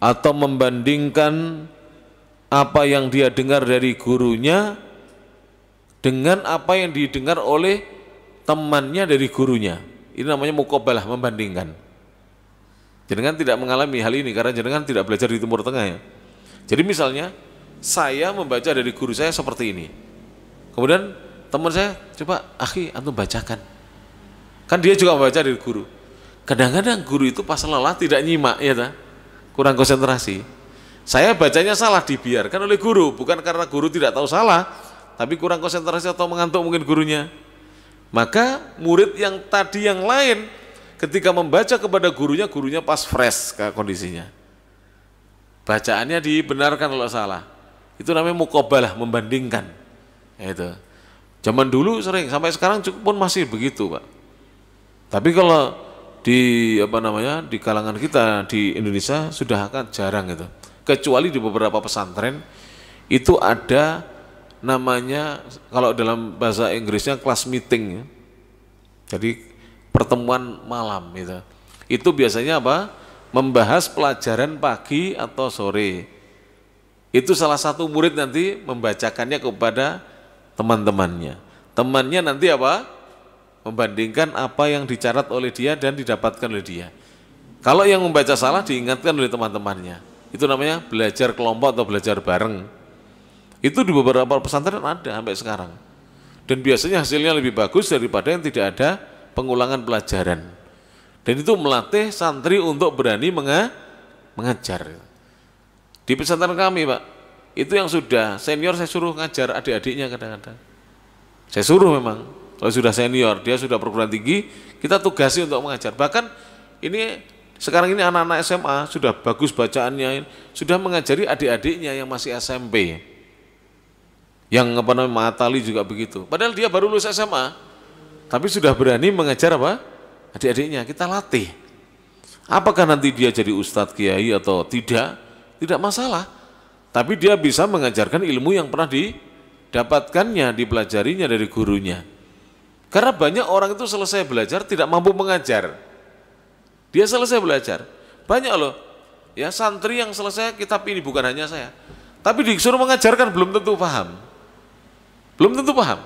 atau membandingkan apa yang dia dengar dari gurunya dengan apa yang didengar oleh temannya dari gurunya. Ini namanya muqabalah, membandingkan. Jenengan tidak mengalami hal ini karena jenengan tidak belajar di Timur Tengah ya. Jadi misalnya saya membaca dari guru saya seperti ini, kemudian teman saya, coba akhi antum bacakan, kan dia juga membaca dari guru. Kadang-kadang guru itu pas lelah tidak nyimak ya, kurang konsentrasi. Saya bacanya salah, dibiarkan oleh guru, bukan karena guru tidak tahu salah, tapi kurang konsentrasi atau mengantuk mungkin gurunya. Maka murid yang tadi yang lain ketika membaca kepada gurunya, gurunya pas fresh ke kondisinya, bacaannya dibenarkan kalau salah. Itu namanya muqabalah, membandingkan. Itu zaman dulu sering, sampai sekarang pun masih begitu Pak. Tapi kalau di di kalangan kita di Indonesia sudah akan jarang itu. Kecuali di beberapa pesantren itu ada namanya, kalau dalam bahasa Inggrisnya class meeting ya. Jadi pertemuan malam gitu. Itu biasanya apa? Membahas pelajaran pagi atau sore. Itu salah satu murid nanti membacakannya kepada teman-temannya. Temannya nanti apa? Membandingkan apa yang dicatat oleh dia dan didapatkan oleh dia. Kalau yang membaca salah diingatkan oleh teman-temannya. Itu namanya belajar kelompok atau belajar bareng. Itu di beberapa pesantren ada sampai sekarang. Dan biasanya hasilnya lebih bagus daripada yang tidak ada pengulangan pelajaran. Dan itu melatih santri untuk berani mengajar. Di pesantren kami Pak, itu yang sudah senior saya suruh ngajar adik-adiknya kadang-kadang. Saya suruh memang, kalau sudah senior, dia sudah perguruan tinggi, kita tugasi untuk mengajar. Bahkan ini Sekarang ini anak-anak SMA sudah bagus bacaannya, sudah mengajari adik-adiknya yang masih SMP. Yang apa namanya Matali juga begitu. Padahal dia baru lulus SMA, tapi sudah berani mengajar apa? Adik-adiknya. Kita latih. Apakah nanti dia jadi ustadz kiai atau tidak? Tidak masalah. Tapi dia bisa mengajarkan ilmu yang pernah didapatkannya, dipelajarinya dari gurunya. Karena banyak orang itu selesai belajar tidak mampu mengajar. Dia selesai belajar. Banyak loh, ya santri yang selesai kitab ini, bukan hanya saya. Tapi disuruh mengajarkan belum tentu paham. Belum tentu paham.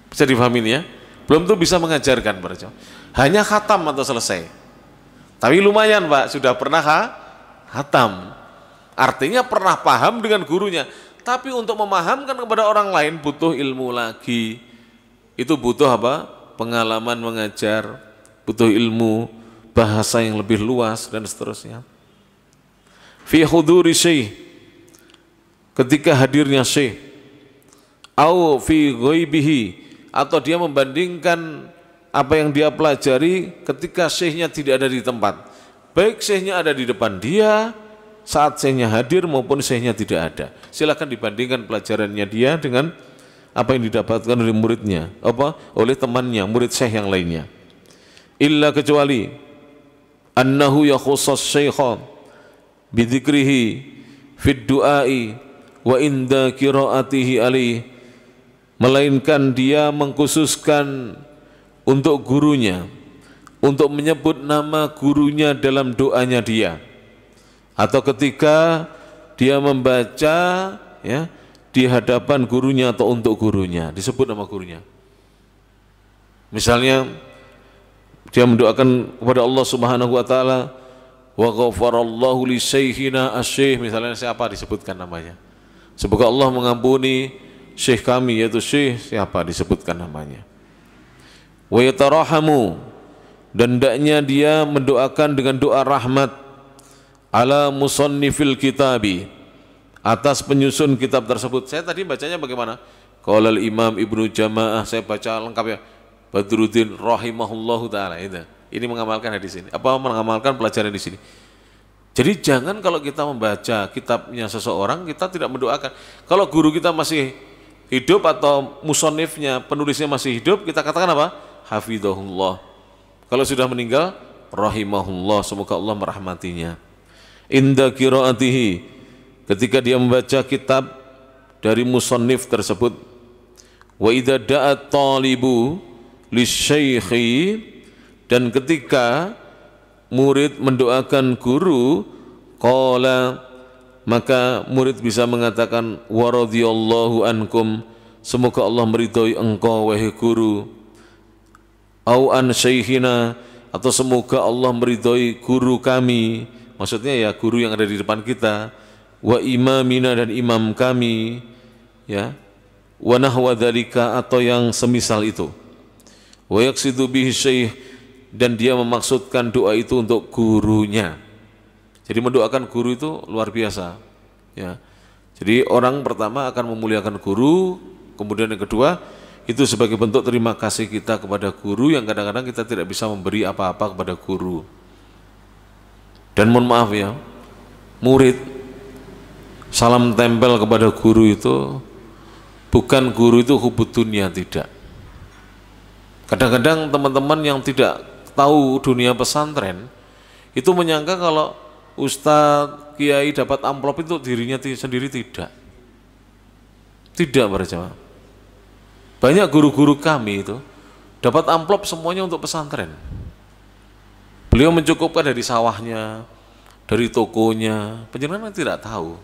Bisa dipahami ya? Belum tentu bisa mengajarkan para jamaah. Hanya khatam atau selesai. Tapi lumayan Pak, sudah pernah khatam. Artinya pernah paham dengan gurunya. Tapi untuk memahamkan kepada orang lain butuh ilmu lagi. Itu butuh apa? Pengalaman mengajar, butuh ilmu, bahasa yang lebih luas dan seterusnya. Fi huduri syekh, ketika hadirnya syekh, au fi ghaibihi, atau dia membandingkan apa yang dia pelajari ketika syekhnya tidak ada di tempat. Baik syekhnya ada di depan dia saat syekhnya hadir maupun syekhnya tidak ada. Silakan dibandingkan pelajarannya dia dengan apa yang didapatkan oleh muridnya, oleh temannya, murid syekh yang lainnya. Illa kecuali annahu yakhussas syaikha bidzikrihi fid du'ai wa inda qiraatihi alaih, melainkan dia mengkhususkan untuk gurunya, untuk menyebut nama gurunya dalam doanya dia, atau ketika dia membaca ya di hadapan gurunya atau untuk gurunya disebut nama gurunya. Misalnya dia mendoakan kepada Allah Subhanahu wa taala, wa ghafarallahu li syekhina asy-syekh, misalnya siapa disebutkan namanya. Semoga Allah mengampuni syekh kami, yaitu syekh siapa disebutkan namanya. Wa yatarahamu, dan hendaknya dia mendoakan dengan doa rahmat ala musannifil kitabi, atas penyusun kitab tersebut. Saya tadi bacanya bagaimana? Qala al-Imam Ibnu Jamaah, saya baca lengkap ya. Badruddin rahimahullahu taala itu. Ini mengamalkan hadis ini. Apa mengamalkan pelajaran di sini. Jadi jangan kalau kita membaca kitabnya seseorang kita tidak mendoakan. Kalau guru kita masih hidup atau musannifnya, penulisnya masih hidup, kita katakan apa? Hafizahullah. Kalau sudah meninggal, rahimahullah, semoga Allah merahmatinya. Inda qiraatihi, ketika dia membaca kitab dari musannif tersebut. Wa idza da'at talibu lisyaikhi, dan ketika murid mendoakan guru, qala, maka murid bisa mengatakan wa radhiyallahu ankum, semoga Allah meridhai engkau wahai guru, au an syaikhina, atau semoga Allah meridhai guru kami, maksudnya ya guru yang ada di depan kita, wa imamina, dan imam kami, ya, wa nahwa dzalika, atau yang semisal itu. Wa yaqsidu bihi syekh, dan dia memaksudkan doa itu untuk gurunya. Jadi mendoakan guru itu luar biasa ya. Jadi orang pertama akan memuliakan guru, kemudian yang kedua itu sebagai bentuk terima kasih kita kepada guru yang kadang-kadang kita tidak bisa memberi apa-apa kepada guru. Dan mohon maaf ya, murid salam tempel kepada guru itu bukan guru itu hubud dunia, tidak. Kadang-kadang teman-teman yang tidak tahu dunia pesantren itu menyangka kalau ustadz, kiai dapat amplop itu dirinya sendiri, tidak. Tidak para jamaah. Banyak guru-guru kami itu dapat amplop semuanya untuk pesantren. Beliau mencukupkan dari sawahnya, dari tokonya. Penjenengan tidak tahu.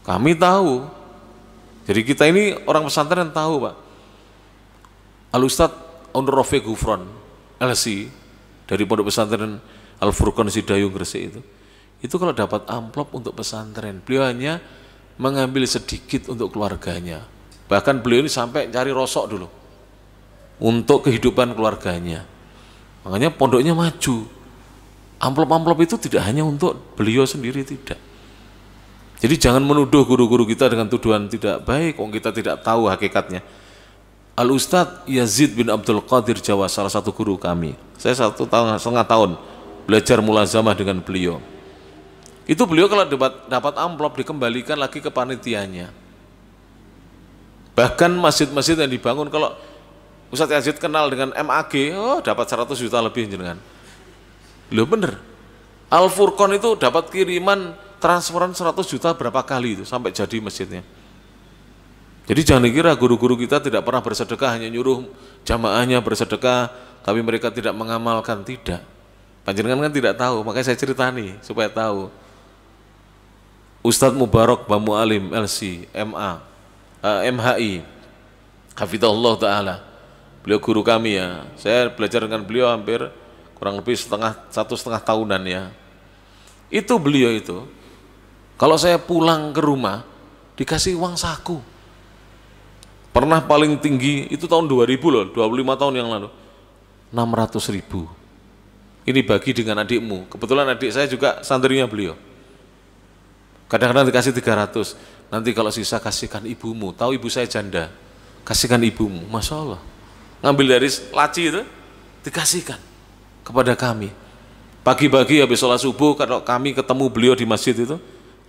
Kami tahu. Jadi kita ini orang pesantren tahu, Pak. Al-Ustadz Onur Rafiq Gufron LC dari Pondok Pesantren Al-Furqan Sidayung Gresik itu kalau dapat amplop untuk pesantren, beliau hanya mengambil sedikit untuk keluarganya. Bahkan beliau ini sampai cari rosok dulu untuk kehidupan keluarganya. Makanya pondoknya maju. Amplop-amplop itu tidak hanya untuk beliau sendiri, tidak. Jadi jangan menuduh guru-guru kita dengan tuduhan tidak baik, kalau kita tidak tahu hakikatnya. Al-Ustadz Yazid bin Abdul Qadir Jawa, salah satu guru kami. Saya 1,5 tahun belajar mulazamah dengan beliau. Itu beliau kalau dapat amplop dikembalikan lagi ke panitianya. Bahkan masjid-masjid yang dibangun, kalau Ustadz Yazid kenal dengan MAG, oh dapat 100 juta lebih jenengan. Loh bener. Al Furqon itu dapat kiriman transferan 100 juta berapa kali itu sampai jadi masjidnya. Jadi jangan dikira guru-guru kita tidak pernah bersedekah, hanya nyuruh jamaahnya bersedekah, tapi mereka tidak mengamalkan, tidak. Panjenengan kan tidak tahu, makanya saya cerita nih supaya tahu. Ustadz Mubarak Bamu Alim LC MHI Hafizahullah Ta'ala, beliau guru kami ya, saya belajar dengan beliau hampir kurang lebih satu setengah tahunan ya. Itu beliau itu kalau saya pulang ke rumah dikasih uang saku. Pernah paling tinggi itu tahun 2000 loh, 25 tahun yang lalu, 600.000. Ini bagi dengan adikmu. Kebetulan adik saya juga santrinya beliau. Kadang-kadang dikasih 300. Nanti kalau sisa kasihkan ibumu. Tahu ibu saya janda, kasihkan ibumu. Masya Allah. Ngambil dari laci itu dikasihkan kepada kami. Pagi-pagi habis sholat subuh, kalau kami ketemu beliau di masjid itu,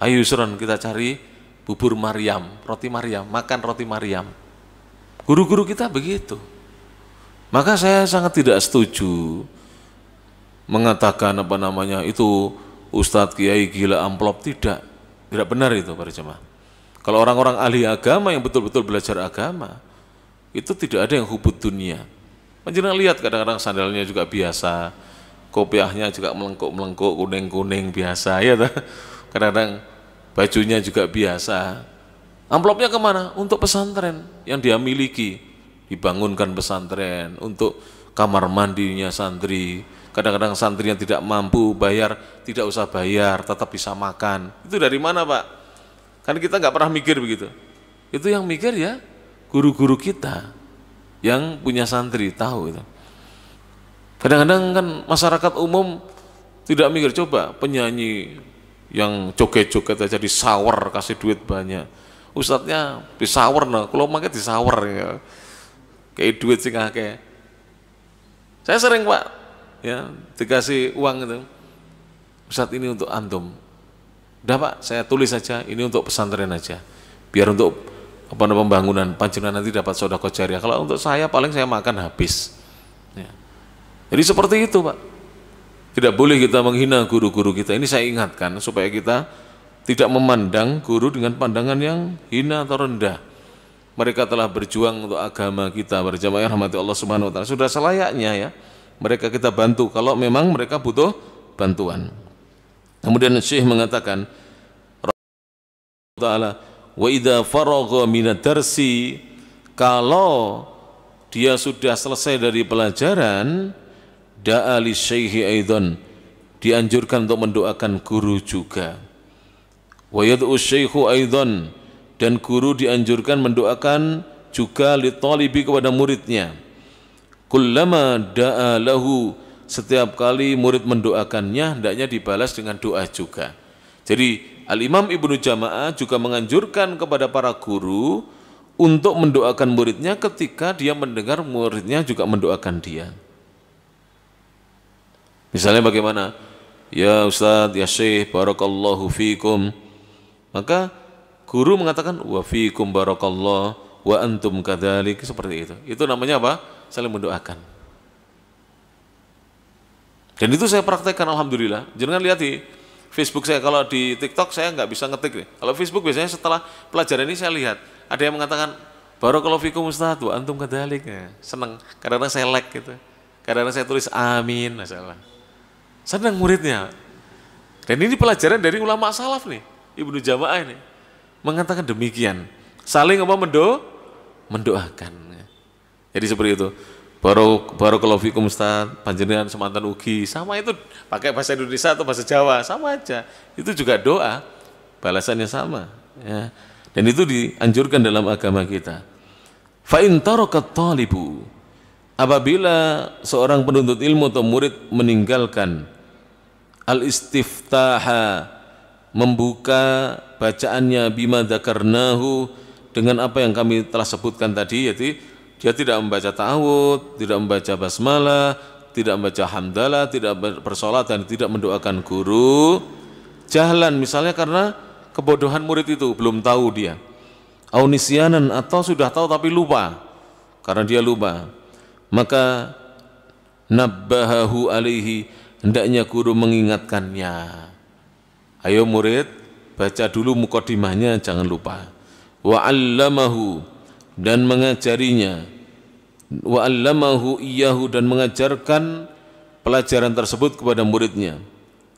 ayo Yusron kita cari bubur Maryam, roti Maryam, makan roti Maryam. Guru-guru kita begitu. Maka saya sangat tidak setuju mengatakan itu Ustadz Kiai gila amplop, tidak benar itu para jemaah. Kalau orang-orang ahli agama yang betul-betul belajar agama, itu tidak ada yang hubud dunia. Panjenengan lihat kadang-kadang sandalnya juga biasa, kopiahnya juga melengkuk-melengkuk, kuning-kuning biasa ya. Kadang-kadang bajunya juga biasa. Amplopnya kemana? Untuk pesantren yang dia miliki, dibangunkan pesantren, untuk kamar mandinya santri. Kadang-kadang santri yang tidak mampu bayar, tidak usah bayar, tetap bisa makan. Itu dari mana Pak? Kan kita nggak pernah mikir begitu. Itu yang mikir ya guru-guru kita yang punya santri, tahu itu. Kadang-kadang kan masyarakat umum tidak mikir, coba penyanyi yang joget-joget aja disawer, kasih duit banyak. Ustadznya disawer, nah kalau makai disawer ya, kayak duit sih kakek. Saya sering Pak, ya dikasih uang itu, Ustadz ini untuk antum. Udah Pak, saya tulis saja ini untuk pesantren aja, biar untuk pembangunan panjenengan nanti dapat sedekah jariah. Kalau untuk saya paling saya makan habis. Ya. Jadi seperti itu Pak. Tidak boleh kita menghina guru-guru kita. Ini saya ingatkan supaya kita tidak memandang guru dengan pandangan yang hina atau rendah. Mereka telah berjuang untuk agama kita, berjamaah rahmati Allah Subhanahu wa taala. Sudah selayaknya ya mereka kita bantu kalau memang mereka butuh bantuan. Kemudian Syekh mengatakan taala wa idza faragha minad darsi, kalau dia sudah selesai dari pelajaran, da'a li syekhi aidan, dianjurkan untuk mendoakan guru juga. Wa yad'u syekhu aidan, dan guru dianjurkan mendoakan juga li talibi, kepada muridnya. Kullama da'a lahu, setiap kali murid mendoakannya hendaknya dibalas dengan doa juga. Jadi Al-Imam Ibnu Jama'ah juga menganjurkan kepada para guru untuk mendoakan muridnya ketika dia mendengar muridnya juga mendoakan dia. Misalnya bagaimana? Ya Ustadz, ya Syekh, barakallahu fikum. Maka guru mengatakan wa fikum barakallah wa antum kadzalik, seperti itu. Itu namanya apa? Saling mendoakan. Dan itu saya praktekkan alhamdulillah. Jangan lihat di Facebook saya, kalau di TikTok saya nggak bisa ngetik nih. Kalau Facebook biasanya setelah pelajaran ini saya lihat ada yang mengatakan barakallahu fikum Ustaz wa antum kadzalik. Ya, senang. Kadang-kadang saya like gitu. Kadang-kadang saya tulis amin, masalah. Senang muridnya. Dan ini pelajaran dari ulama salaf nih. Ibnu Jama'ah ini mengatakan demikian, saling mendoakan. Jadi seperti itu. Barakallahu fikum Ustaz, panjenengan semantan ugi, sama itu pakai bahasa Indonesia atau bahasa Jawa sama aja. Itu juga doa, balasannya sama. Ya. Dan itu dianjurkan dalam agama kita. Fa in tarakat talibu, apabila seorang penuntut ilmu atau murid meninggalkan al-istiftaha, membuka bacaannya bima dzakarnahu, dengan apa yang kami telah sebutkan tadi, yaitu dia tidak membaca ta'awud, tidak membaca basmalah, tidak membaca hamdalah, tidak bersolat dan tidak mendoakan guru, jahlan misalnya karena kebodohan murid itu, belum tahu dia. Au nisyanan, atau sudah tahu tapi lupa, karena dia lupa. Maka nabbahahu alaihi, hendaknya guru mengingatkannya. Ayo murid, baca dulu muqaddimahnya, jangan lupa. Wa 'allamahu, dan mengajarinya. Wa 'allamahu iyyahu, dan mengajarkan pelajaran tersebut kepada muridnya.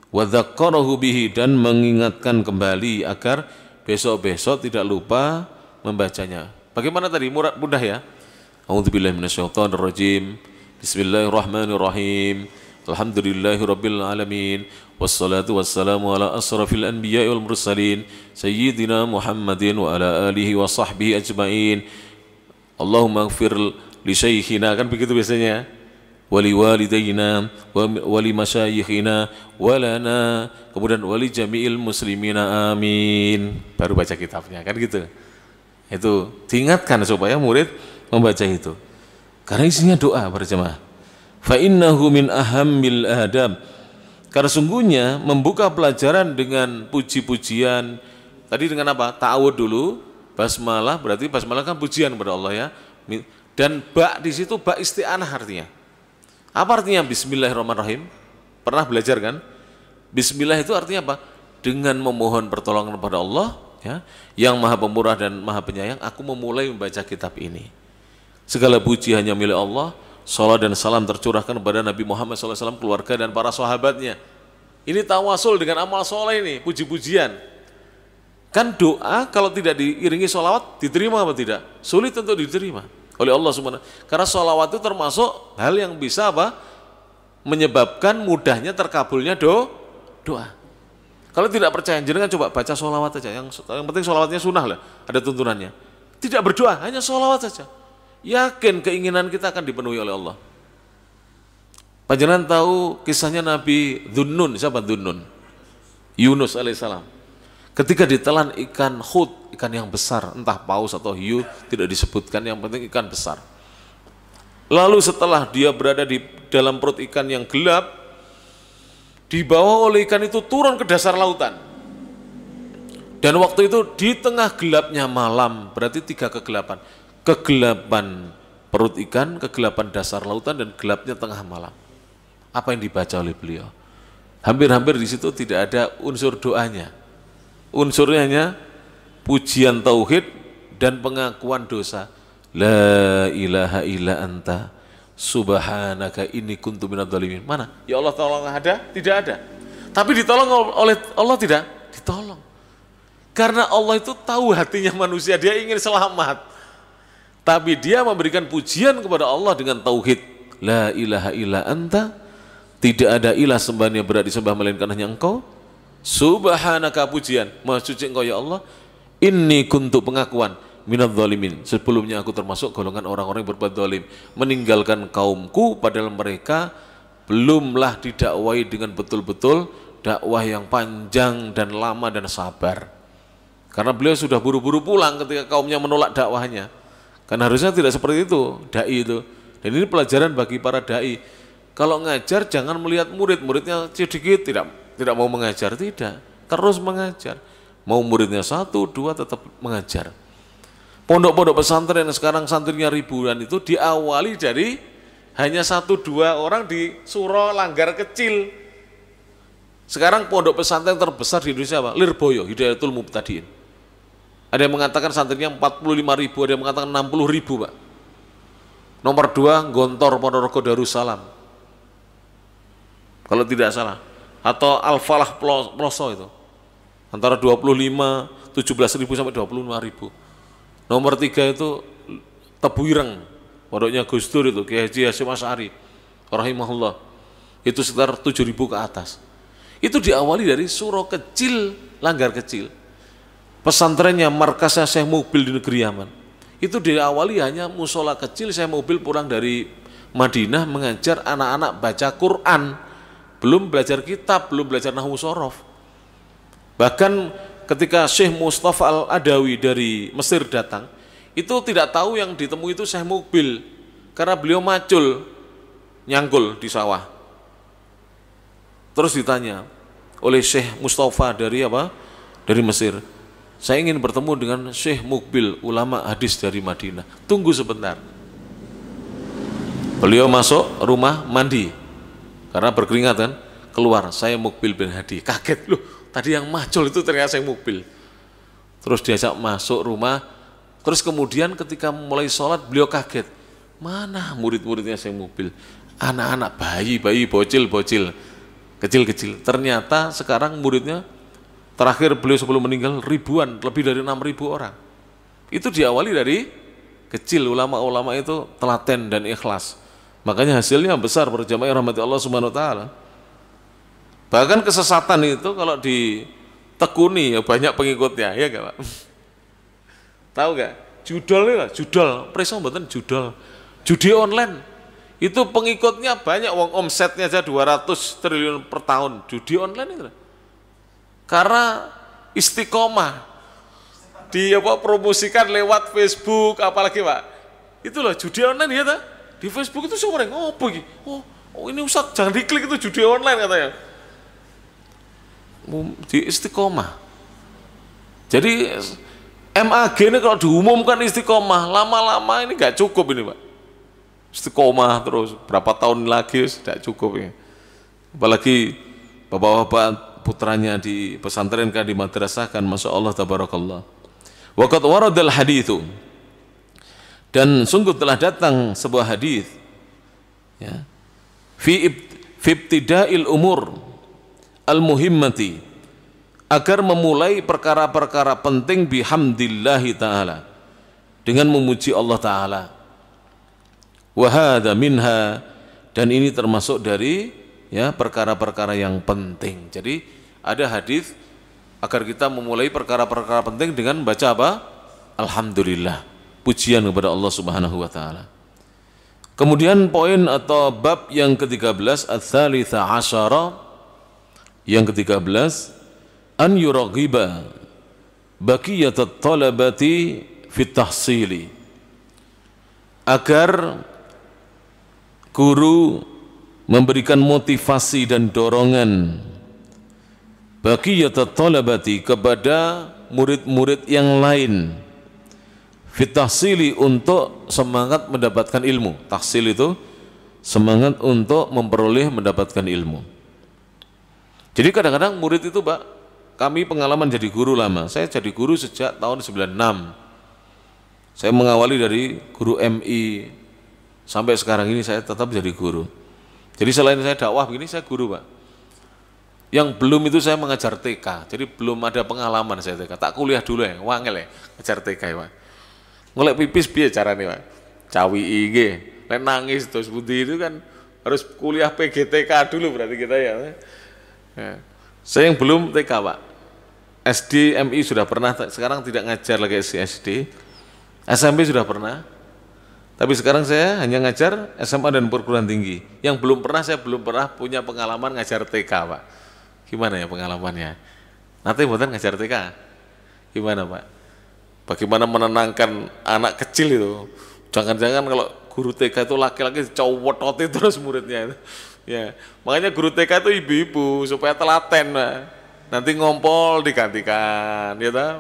Wa dzakkarahu bihi, dan mengingatkan kembali agar besok-besok tidak lupa membacanya. Bagaimana tadi? Mudah ya? A'udzubillahi minasyaitonirrajim. Bismillahirrahmanirrahim. Alhamdulillahirabbil alamin. Wassalatu wassalamu ala asrafil anbiya'i wal mursalin sayyidina Muhammadin wa ala alihi wa sahbihi ajmain. Allahumma ighfir li syekhina, kan begitu biasanya. Wali walidayna wali masyayikhina walana, kemudian wali jami'il muslimina, amin. Baru baca kitabnya, kan gitu. Itu diingatkan supaya murid membaca itu, karena isinya doa berjamaah. Fa innahu min ahammil adab, karena sungguhnya membuka pelajaran dengan puji-pujian. Tadi dengan apa? Ta'awud dulu, basmalah, berarti basmalah kan pujian kepada Allah ya. Dan ba di situ ba isti'anah artinya. Apa artinya bismillahirrahmanirrahim? Pernah belajar kan? Bismillah itu artinya apa? Dengan memohon pertolongan kepada Allah ya, yang Maha Pemurah dan Maha Penyayang, aku memulai membaca kitab ini. Segala puji hanya milik Allah. Salat dan salam tercurahkan kepada Nabi Muhammad SAW, keluarga dan para sahabatnya. Ini tawasul dengan amal soleh ini, puji-pujian. Kan doa kalau tidak diiringi sholawat diterima apa tidak? Sulit untuk diterima oleh Allah Subhanahu. Karena sholawat itu termasuk hal yang bisa apa? Menyebabkan mudahnya terkabulnya doa. Kalau tidak percaya, jangan coba baca sholawat saja. Yang penting sholawatnya sunnah lah, ada tuntunannya. Tidak berdoa, hanya sholawat saja. Yakin keinginan kita akan dipenuhi oleh Allah. Panjenengan tahu kisahnya Nabi Dhunnun, siapa Dhunnun? Yunus alaihissalam. Ketika ditelan ikan hut, ikan yang besar, entah paus atau hiu, tidak disebutkan, yang penting ikan besar. Lalu setelah dia berada di dalam perut ikan yang gelap, dibawa oleh ikan itu turun ke dasar lautan. Dan waktu itu di tengah gelapnya malam, berarti 3 kegelapan. Kegelapan perut ikan, kegelapan dasar lautan, dan gelapnya tengah malam. Apa yang dibaca oleh beliau? Hampir-hampir di situ tidak ada unsur doanya. Unsurnya hanya pujian tauhid dan pengakuan dosa. La ilaha illa anta subhanaka inni kuntu minadz dzalimin. Mana? Ya Allah tolong ada? Tidak ada. Tapi ditolong oleh Allah tidak? Ditolong. Karena Allah itu tahu hatinya manusia, dia ingin selamat. Tapi dia memberikan pujian kepada Allah dengan tauhid. La ilaha illa anta, tidak ada ilah sembahan yang berat disembah melainkan hanya Engkau. Subhanaka, pujian, maha suci Engkau ya Allah. Inni kuntu, pengakuan, minadz dzalimin, sebelumnya aku termasuk golongan orang-orang yang berbuat zalim, meninggalkan kaumku padahal mereka belumlah didakwai dengan betul-betul dakwah yang panjang dan lama dan sabar. Karena beliau sudah buru-buru pulang ketika kaumnya menolak dakwahnya. Kan harusnya tidak seperti itu, dai itu. Dan ini pelajaran bagi para dai. Kalau ngajar jangan melihat muridnya sedikit, tidak mau mengajar, tidak. Terus mengajar. Mau muridnya 1, 2 tetap mengajar. Pondok-pondok pesantren yang sekarang santrinya ribuan itu diawali dari hanya 1, 2 orang di suro langgar kecil. Sekarang pondok pesantren terbesar di Indonesia apa? Lirboyo, Hidayatul Mubtadiin. Ada yang mengatakan santrinya 45.000, ada yang mengatakan 60.000, Pak. Nomor 2 Gontor Ponorogo Darussalam, kalau tidak salah, atau Al-Falah Ploso itu antara 17.000 sampai 25.000. Nomor 3 itu Tebuireng, pondoknya Gus Dur itu, Kiai Haji Hasyim Asy'ari rahimahullah, itu sekitar 7.000 ke atas. Itu diawali dari suro kecil, langgar kecil. Pesantrennya, markasnya Syekh Mubil di negeri Yaman, itu diawali hanya musola kecil. Syekh Mubil pulang dari Madinah mengajar anak-anak baca Quran, belum belajar kitab, belum belajar nahwu shorof. Bahkan ketika Syekh Mustafa Al-Adawi dari Mesir datang, itu tidak tahu yang ditemui itu Syekh Mubil, karena beliau macul. nyangkul di sawah. Terus ditanya oleh Syekh Mustafa dari apa? Dari Mesir. Saya ingin bertemu dengan Syekh Mukbil, ulama hadis dari Madinah. Tunggu sebentar. Beliau masuk rumah mandi karena berkeringat kan. Keluar, saya Mukbil bin Hadi. Kaget, loh tadi yang majul itu ternyata saya Mukbil. Terus diajak masuk rumah. Terus kemudian ketika mulai sholat beliau kaget. Mana murid-muridnya saya Mukbil? Anak-anak, bayi, bocil, kecil-kecil. Ternyata sekarang muridnya, terakhir beliau sebelum meninggal ribuan, lebih dari 6.000 orang. Itu diawali dari kecil. Ulama-ulama itu telaten dan ikhlas. Makanya hasilnya besar berjamaah rahmati Allah Subhanahu wa taala. Bahkan kesesatan itu kalau ditekuni ya banyak pengikutnya, ya enggak, Pak? Tahu enggak? Judol ya, judol, preso mboten judol. Judi online. Itu pengikutnya banyak, wong omsetnya aja 200 triliun per tahun. Judi online itu. Karena istiqomah promosikan lewat Facebook apalagi, Pak. Itulah judi online ya ta? Di Facebook itu semua orang ngopo iki? Oh ini Ustaz jangan diklik, itu judi online katanya. Di istiqomah. Jadi MAG ini kalau diumumkan istiqomah, lama-lama ini nggak cukup ini, Pak. Istiqomah terus berapa tahun lagi tidak cukup ya. Apalagi bapak-bapak putranya di pesantren kan, di madrasah kan, masya Allah tabarakallah. Waqad waradal hadithu, dan sungguh telah datang sebuah hadis ya, fi ibtida'il umur al-muhimmati, agar memulai perkara-perkara penting bihamdillahi ta'ala, dengan memuji Allah ta'ala. Wahada minha, dan ini termasuk dari ya perkara-perkara yang penting. Jadi ada hadis agar kita memulai perkara-perkara penting dengan baca apa? Alhamdulillah, pujian kepada Allah Subhanahu wa taala. Kemudian poin atau bab yang ke-13, ats-tsalitsa asyara, yang ke-13, an yuraghiba baqiyat talabati fit tahsili, agar guru memberikan motivasi dan dorongan baqiyat talabati, kepada murid-murid yang lain, fit tahsili, untuk semangat mendapatkan ilmu. Tahsil itu semangat untuk memperoleh mendapatkan ilmu. Jadi kadang-kadang murid itu, Pak, kami pengalaman jadi guru lama. Saya jadi guru sejak tahun 96. Saya mengawali dari guru MI sampai sekarang ini saya tetap jadi guru. Jadi selain saya dakwah begini, saya guru, Pak. Yang belum itu saya mengajar TK. Jadi belum ada pengalaman saya TK. Tak kuliah dulu ya, wangel ya, ngajar TK ya, Pak. Ngolek pipis piye carane, Pak? Cawi IG, lek nangis terus budi itu kan harus kuliah PGTK dulu berarti kita ya. Ya. Saya yang belum TK, Pak. SD, MI sudah pernah, sekarang tidak ngajar lagi SD. SMP sudah pernah. Tapi sekarang saya hanya ngajar SMA dan perguruan tinggi. Yang belum pernah, saya belum pernah punya pengalaman ngajar TK, Pak. Gimana ya pengalamannya? Nanti buatan ngajar TK. Gimana, Pak? Bagaimana menenangkan anak kecil itu? Jangan-jangan kalau guru TK itu laki-laki cowot terus muridnya itu. Ya, makanya guru TK itu ibu-ibu supaya telaten, Pak. Nanti ngompol digantikan, ya tahu?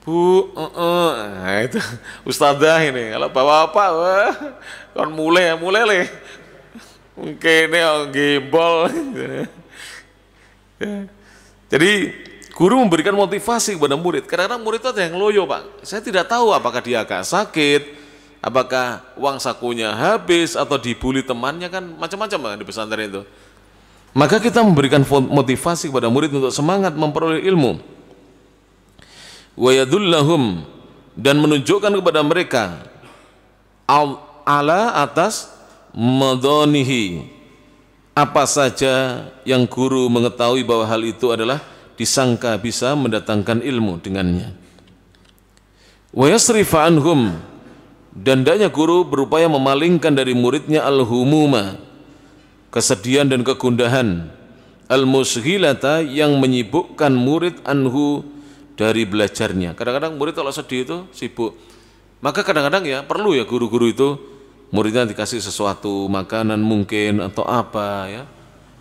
Bu, nah itu ustadzah ini. Kalau bapak-bapak, wah, kan mulai le. Mungkin ini gembol. Ya. Jadi guru memberikan motivasi kepada murid. Kadang-kadang murid itu ada yang loyo, Pak. Saya tidak tahu apakah dia agak sakit, apakah uang sakunya habis, atau dibully temannya, kan macam-macam di pesantren itu. Maka kita memberikan motivasi kepada murid untuk semangat memperoleh ilmu. Wa yadullahum, dan menunjukkan kepada mereka ala atas madonihi, apa saja yang guru mengetahui bahwa hal itu adalah disangka bisa mendatangkan ilmu dengannya. Wa yasrifa anhum, dan hendaknya guru berupaya memalingkan dari muridnya al-humuma, kesedihan dan kegundahan, al-mushghilata, yang menyibukkan murid anhu, dari belajarnya. Kadang-kadang murid kalau sedih itu sibuk. Maka kadang-kadang ya perlu ya guru-guru itu muridnya dikasih sesuatu, makanan mungkin atau apa ya,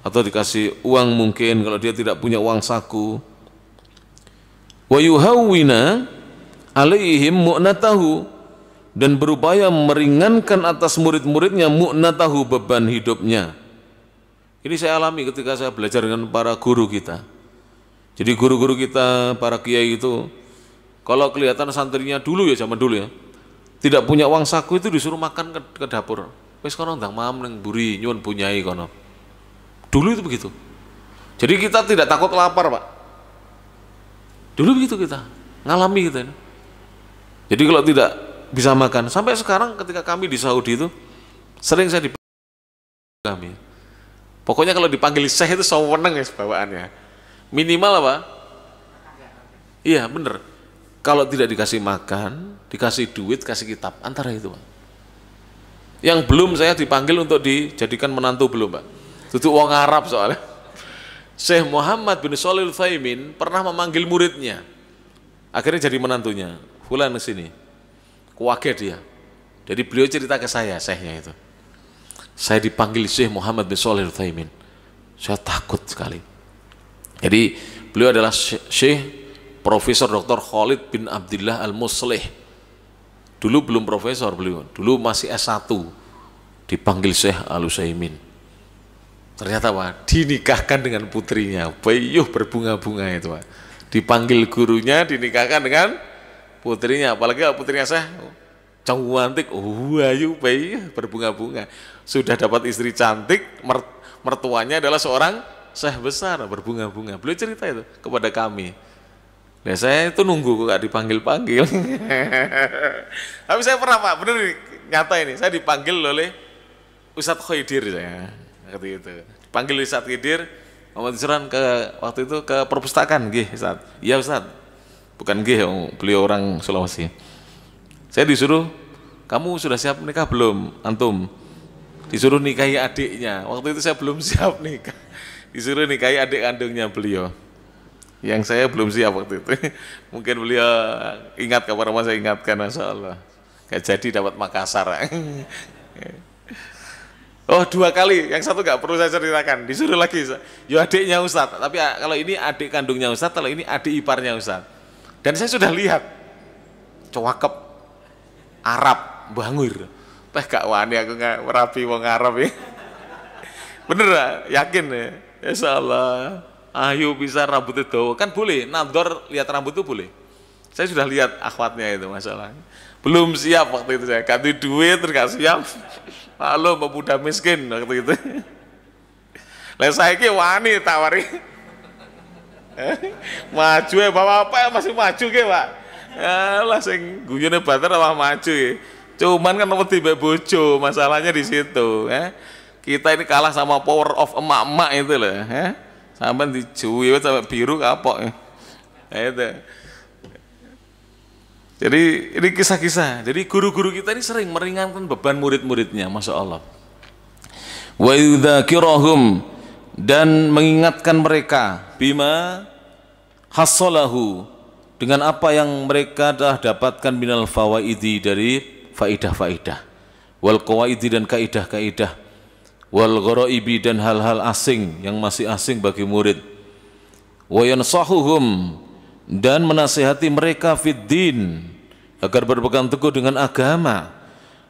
atau dikasih uang mungkin kalau dia tidak punya uang saku. Wa yuhawwina alaihim mu'natahu, dan berupaya meringankan atas murid-muridnya mu'natahu, beban hidupnya. Ini saya alami ketika saya belajar dengan para guru kita. Jadi guru-guru kita, para kiai itu, kalau kelihatan santrinya dulu ya, zaman dulu ya, tidak punya uang saku itu disuruh makan ke dapur. Wis kono ndang mam ning mburi nyuwun bunyai kono. Dulu itu begitu. Jadi kita tidak takut lapar, Pak. Dulu begitu kita, ngalami kita. Jadi kalau tidak bisa makan, sampai sekarang ketika kami di Saudi itu sering saya dipanggil kami. Pokoknya kalau dipanggil syekh itu sewenang ya bawaannya. Minimal apa? Iya, bener. Kalau tidak dikasih makan, dikasih duit, kasih kitab, antara itu, Pak. Yang belum saya dipanggil untuk dijadikan menantu belum, Pak. Itu wong Arab soalnya. Syekh Muhammad bin Shalih Al-Utsaimin pernah memanggil muridnya. Akhirnya jadi menantunya. Fulan ke sini. Kaget dia. Jadi beliau cerita ke saya, syekhnya itu. Saya dipanggil Syekh Muhammad bin Shalih Al-Utsaimin. Saya takut sekali. Jadi beliau adalah Syekh Profesor Dr. Khalid bin Abdullah Al-Muslih. Dulu belum profesor beliau, dulu masih S1. Dipanggil Syekh Al-Utsaimin. Ternyata Pak, dinikahkan dengan putrinya. Bayuh berbunga-bunga itu, Pak. Dipanggil gurunya, dinikahkan dengan putrinya. Apalagi putrinya Syekh cantik, ayu bayuh berbunga-bunga. Sudah dapat istri cantik, mertuanya adalah seorang syekh besar, berbunga-bunga. Beliau cerita itu kepada kami. Nah, saya itu nunggu kok gak dipanggil-panggil. Tapi saya pernah, Pak, bener nyata ini, saya dipanggil oleh Ustadz Khidir saya. Seperti itu. Dipanggil Ustadz Khidir, Muhammad Isran ke waktu itu ke perpustakaan, nggih, Ustadz. Iya, Ustadz. Bukan nggih, beliau orang Sulawesi. Saya disuruh, kamu sudah siap nikah belum, antum? Disuruh nikahi adiknya. Waktu itu saya belum siap nikah. Disuruh nikahi adik kandungnya beliau. Yang saya belum siap waktu itu. Mungkin beliau ingat kabar saya ingatkan, Masya Allah. Gak jadi dapat Makassar. Oh, 2 kali, yang satu gak perlu saya ceritakan. Disuruh lagi, ya adiknya Ustadz. Tapi kalau ini adik kandungnya Ustadz, kalau ini adik iparnya Ustadz. Dan saya sudah lihat, cowakep Arab, bangur. Teh gak wani aku gak merapi wong Arab ya. Bener gak? Yakin ya? Insya Allah. Ayo bisa rambutnya dawa. Kan boleh, nador lihat rambut itu boleh. Saya sudah lihat akhwatnya itu, masalah. Belum siap waktu itu saya. Ganti duit, terus gak siap. Halo, pemuda miskin waktu itu. Lah saya ki wani tawari. Maju ya, bapak-bapak masih maju ke, Pak. Alah sing guyone bater malah maju ya. Cuman kan wedi mbek bojo, masalahnya di situ, ya. Kita ini kalah sama power of emak-emak itu loh, ya. Sampai dicuwi sampai biru kapok ya. Itu. Jadi ini kisah-kisah. Jadi guru-guru kita ini sering meringankan beban murid-muridnya, Masya Allah. Wa yudzakirahum, dan mengingatkan mereka bima hassalahu, dengan apa yang mereka telah dapatkan minal fawaidi, dari faidah-faidah, wal qawaidi, dan kaidah-kaidah, wal ghoraibi, dan hal-hal asing yang masih asing bagi murid, wa yansahuhum, dan menasihati mereka fid din, agar berpegang teguh dengan agama.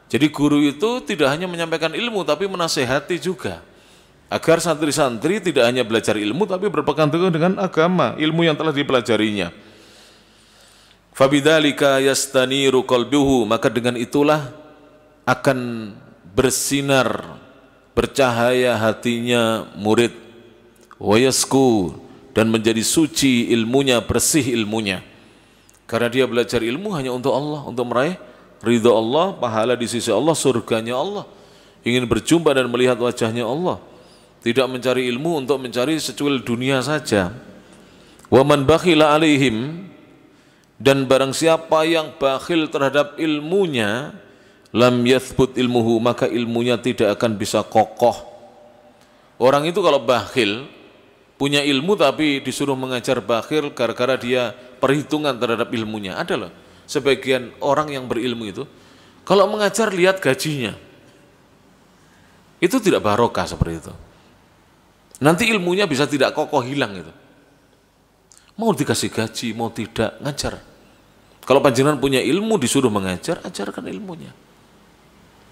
Jadi guru itu tidak hanya menyampaikan ilmu tapi menasihati juga, agar santri-santri tidak hanya belajar ilmu tapi berpegang teguh dengan agama, ilmu yang telah dipelajarinya. Fabidzalika yastaniru qalbuhu, maka dengan itulah akan bersinar, bercahaya hatinya murid, wayasku, dan menjadi suci ilmunya, bersih ilmunya, karena dia belajar ilmu hanya untuk Allah, untuk meraih ridha Allah, pahala di sisi Allah, surganya Allah, ingin berjumpa dan melihat wajahnya Allah, tidak mencari ilmu untuk mencari secuil dunia saja. Wa man bakhila alaihim, dan barang siapa yang bakhil terhadap ilmunya, lam yathbut ilmuhu, maka ilmunya tidak akan bisa kokoh. Orang itu kalau bakhil, punya ilmu tapi disuruh mengajar bakhil gara-gara dia perhitungan terhadap ilmunya. Ada loh sebagian orang yang berilmu itu, kalau mengajar lihat gajinya, Itu tidak barokah seperti itu. Nanti ilmunya bisa tidak kokoh, hilang itu. Mau dikasih gaji, mau tidak, ngajar. Kalau panjenengan punya ilmu disuruh mengajar, ajarkan ilmunya.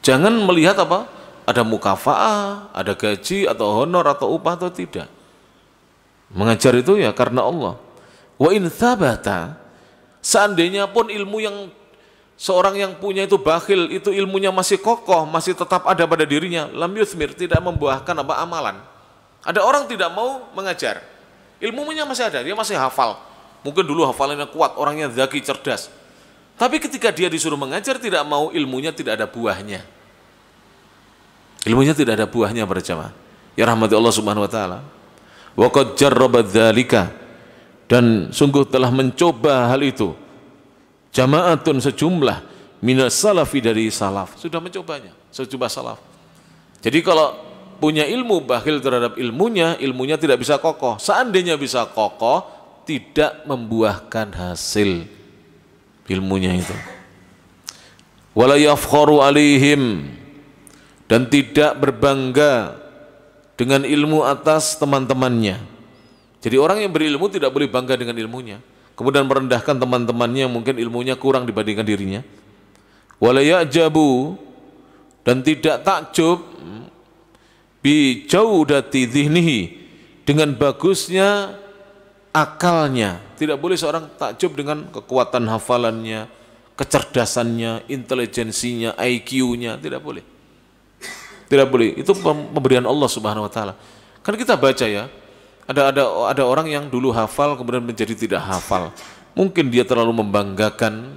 Jangan melihat apa? Ada mukafaah, ada gaji atau honor atau upah atau tidak. Mengajar itu ya karena Allah. Wa in thabata, seandainya pun ilmu yang seorang yang punya itu bakhil, itu ilmunya masih kokoh, masih tetap ada pada dirinya, lam yuthmir, tidak membuahkan apa amalan. Ada orang tidak mau mengajar, ilmunya masih ada, dia masih hafal. Mungkin dulu hafalannya kuat, orangnya zaki, cerdas. Tapi ketika dia disuruh mengajar tidak mau, ilmunya tidak ada buahnya. Ilmunya tidak ada buahnya para jamaah. Ya rahmati Allah Subhanahu wa taala. Wa qad jarraba dzalika, dan sungguh telah mencoba hal itu jamaatun, sejumlah minas salafi, dari salaf sudah mencobanya, sejumlah salaf. Jadi kalau punya ilmu bakhil terhadap ilmunya, ilmunya tidak bisa kokoh. Seandainya bisa kokoh, tidak membuahkan hasil ilmunya itu. Wala yafkharu alaihim, dan tidak berbangga dengan ilmu atas teman-temannya. Jadi orang yang berilmu tidak boleh bangga dengan ilmunya, kemudian merendahkan teman-temannya yang mungkin ilmunya kurang dibandingkan dirinya. Wala ya'jabu, dan tidak takjub bi jaudati dhihnihi, dengan bagusnya akalnya. Tidak boleh seorang takjub dengan kekuatan hafalannya, kecerdasannya, intelijensinya, IQ-nya, tidak boleh. Tidak boleh. Itu pemberian Allah Subhanahu wa taala. Kan kita baca ya, ada orang yang dulu hafal kemudian menjadi tidak hafal. Mungkin dia terlalu membanggakan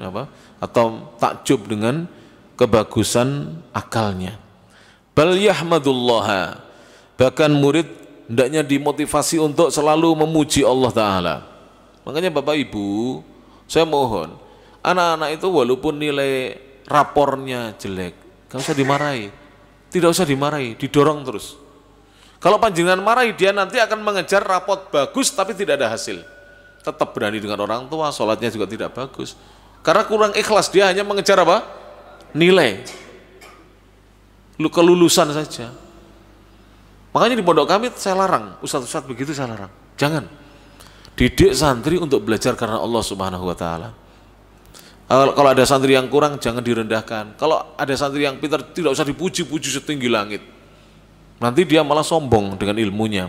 atau takjub dengan kebagusan akalnya. Bal yahmadullah, bahkan murid hendaknya dimotivasi untuk selalu memuji Allah taala. Makanya Bapak Ibu, saya mohon anak-anak itu walaupun nilai rapornya jelek, gak usah dimarahi. Tidak usah dimarahi, didorong terus. Kalau panjenengan marahi, dia nanti akan mengejar rapot bagus tapi tidak ada hasil. Tetap berani dengan orang tua, sholatnya juga tidak bagus. Karena kurang ikhlas, dia hanya mengejar apa? Nilai. Kelulusan saja. Makanya di pondok kami saya larang, ustadz-ustadz begitu saya larang. Jangan. Didik santri untuk belajar karena Allah Subhanahu wa taala. Kalau ada santri yang kurang jangan direndahkan. Kalau ada santri yang pintar tidak usah dipuji-puji setinggi langit. Nanti dia malah sombong dengan ilmunya.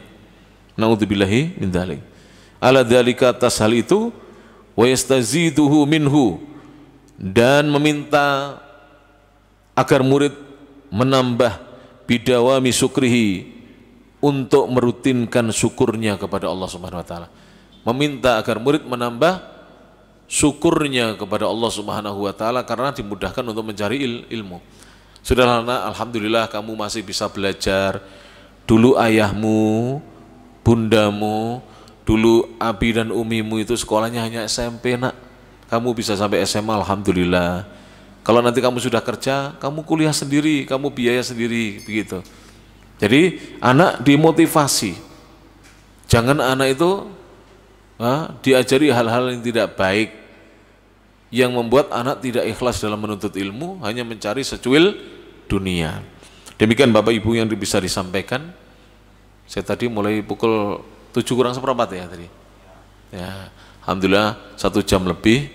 Na'udzubillahi min dzalik. Ala dzalika, atas hal itu, wa yastaziduhu minhu, dan meminta agar murid menambah bidawami syukrihi, untuk merutinkan syukurnya kepada Allah Subhanahu wa taala. Meminta agar murid menambah syukurnya kepada Allah Subhanahu wa taala karena dimudahkan untuk mencari ilmu. Sudahlah anak, alhamdulillah kamu masih bisa belajar. Dulu ayahmu, bundamu, dulu abi dan umimu itu sekolahnya hanya SMP nak. Kamu bisa sampai SMA, alhamdulillah. Kalau nanti kamu sudah kerja, kamu kuliah sendiri, kamu biaya sendiri, begitu. Jadi anak dimotivasi. Jangan anak itu diajari hal-hal yang tidak baik, yang membuat anak tidak ikhlas dalam menuntut ilmu, hanya mencari secuil dunia. Demikian Bapak Ibu yang bisa disampaikan. Saya tadi mulai pukul 7 kurang seperempat ya tadi. Ya, alhamdulillah 1 jam lebih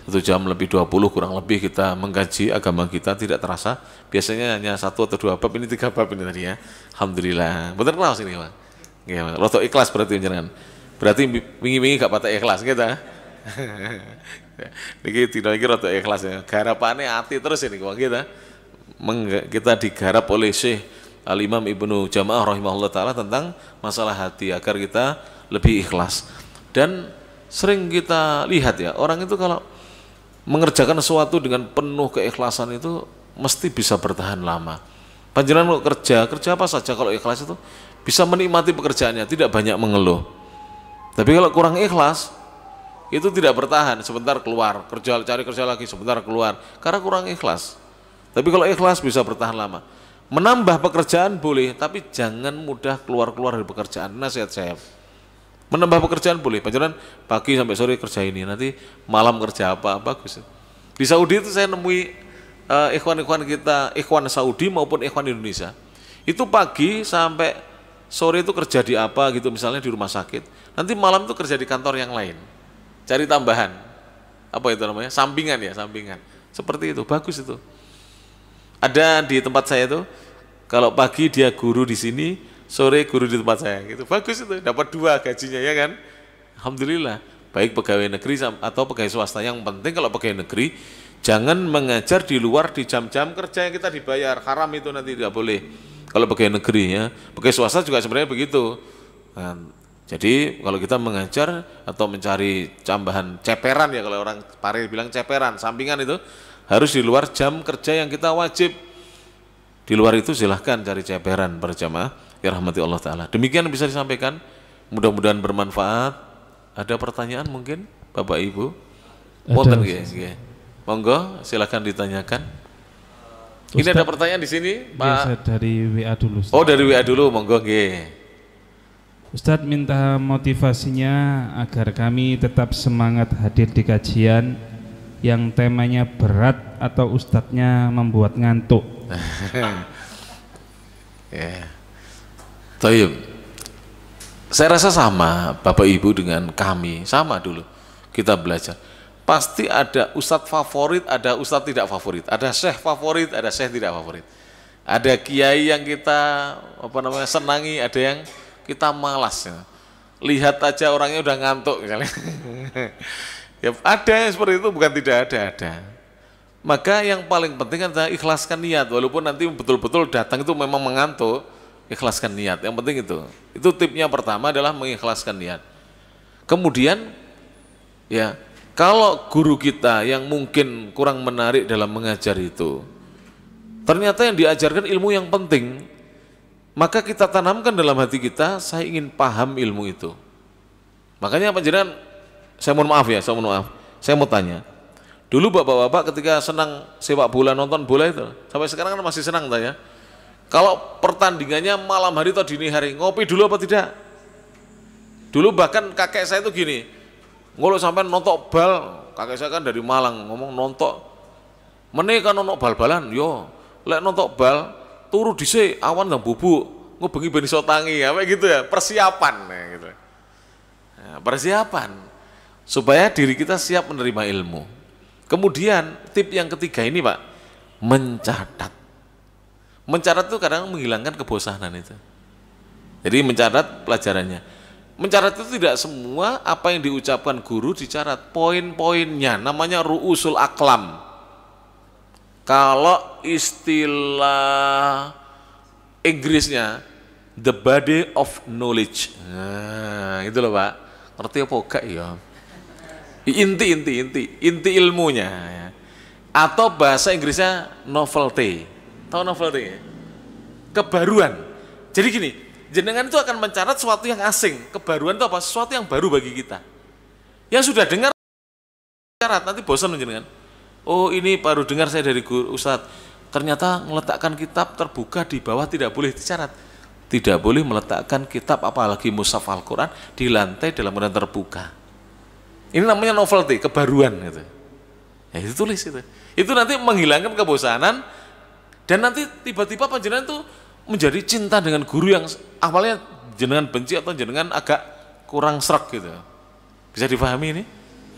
20 kurang lebih kita mengkaji agama kita, tidak terasa. Biasanya hanya 1 atau 2 bab, ini 3 bab ini tadi ya. Alhamdulillah. Betul kenal sini Pak. Ya, roto ikhlas berarti jangan. Berarti wingi-wingi gak patah ikhlas gitu. Niki tidak lagi roto ikhlas ya. Garapane ati terus ini kok kita. Kita digarap oleh Syekh Al-Imam Ibnu Jamaah rahimahullah taala tentang masalah hati agar kita lebih ikhlas. Dan sering kita lihat ya, orang itu kalau mengerjakan sesuatu dengan penuh keikhlasan itu mesti bisa bertahan lama. Panjenengan kerja apa saja kalau ikhlas itu bisa menikmati pekerjaannya, tidak banyak mengeluh. Tapi kalau kurang ikhlas itu tidak bertahan, sebentar keluar, cari kerja lagi, sebentar keluar, karena kurang ikhlas. Tapi kalau ikhlas bisa bertahan lama. Menambah pekerjaan boleh, tapi jangan mudah keluar-keluar dari pekerjaan. Nasihat saya. Menambah pekerjaan boleh, panjenengan pagi sampai sore kerja ini, nanti malam kerja apa, bagus. Di Saudi itu saya nemui ikhwan-ikhwan kita, ikhwan Saudi maupun ikhwan Indonesia. Itu pagi sampai sore itu kerja di apa gitu, misalnya di rumah sakit. Nanti malam itu kerja di kantor yang lain. Cari tambahan. Apa itu namanya? Sampingan ya, sampingan. Seperti itu, bagus itu. Ada di tempat saya tuh, kalau pagi dia guru di sini, sore guru di tempat saya. Gitu. Bagus itu, dapat 2 gajinya ya kan? Alhamdulillah. Baik pegawai negeri atau pegawai swasta. Yang penting kalau pegawai negeri, jangan mengajar di luar di jam-jam kerja yang kita dibayar. Haram itu nanti tidak boleh. Kalau pegawai negeri ya, pegawai swasta juga sebenarnya begitu. Nah, jadi kalau kita mengajar atau mencari tambahan ceperan ya, kalau orang Pare bilang ceperan, sampingan itu harus di luar jam kerja yang kita wajib. Di luar itu silahkan cari ceperan berjamaah, ya rahmati Allah Ta'ala. Demikian bisa disampaikan, mudah-mudahan bermanfaat. Ada pertanyaan mungkin Bapak Ibu? Wonten nggih. Monggo silahkan ditanyakan. Ini Ustaz, ada pertanyaan di sini, Pak. Dari WA dulu. Ustaz. Oh, dari WA dulu, monggo nggih. Ustadz minta motivasinya agar kami tetap semangat hadir di kajian yang temanya berat atau ustadznya membuat ngantuk. Ya. Tayyib. Saya rasa sama Bapak Ibu dengan kami, sama dulu kita belajar. Pasti ada ustadz favorit, ada ustadz tidak favorit, ada syekh favorit, ada syekh tidak favorit. Ada kiai yang kita senangi, ada yang kita malas. Ya. Lihat aja orangnya udah ngantuk misalnya. Ya, ada yang seperti itu, bukan tidak ada. Maka yang paling penting adalah ikhlaskan niat, walaupun nanti betul-betul datang itu memang mengantuk, ikhlaskan niat. Yang penting itu. Itu tipnya pertama adalah mengikhlaskan niat. Kemudian ya, kalau guru kita yang mungkin kurang menarik dalam mengajar itu, ternyata yang diajarkan ilmu yang penting, maka kita tanamkan dalam hati kita, saya ingin paham ilmu itu. Makanya panjenengan, saya mohon maaf, saya mau tanya. Dulu bapak-bapak ketika senang sepak bola, nonton bola itu, sampai sekarang kan masih senang ya. Kalau pertandingannya malam hari atau dini hari, ngopi dulu apa tidak? Dulu bahkan kakek saya itu gini, ngolo sampai nonton bal, kakek saya kan dari Malang, ngomong nonton, menika nonton bal-balan, yo, lek nonton bal, turu dhisik awan dan bubuk, ngubengi ben iso tangi, apa gitu ya, persiapan ya, gitu. Nah, persiapan supaya diri kita siap menerima ilmu. Kemudian tip yang ketiga ini Pak, mencatat. Mencatat itu kadang menghilangkan kebosanan itu. Jadi mencatat pelajarannya. Mencatat itu tidak semua apa yang diucapkan guru dicatat, poin-poinnya, namanya ru'usul aklam. Kalau istilah Inggrisnya the body of knowledge. Nah, itu loh Pak. Ngerti apa enggak ya? Inti ilmunya. Atau bahasa Inggrisnya novelty. Tahu novelty? Kebaruan. Jadi gini, jenengan itu akan mencatat sesuatu yang asing. Kebaruan itu apa? Sesuatu yang baru bagi kita. Yang sudah dengar catat, nanti bosan jenengan. Oh, ini baru dengar saya dari guru Ustadz. Ternyata meletakkan kitab terbuka di bawah tidak boleh dicatat. Tidak boleh meletakkan kitab apalagi mushaf Al-Quran di lantai dalam keadaan terbuka. Ini namanya novelty, kebaruan gitu. Ya itu tulis itu. Itu nanti menghilangkan kebosanan dan nanti tiba-tiba panjenengan itu menjadi cinta dengan guru yang awalnya jenengan benci atau jenengan agak kurang srek gitu. Bisa dipahami ini?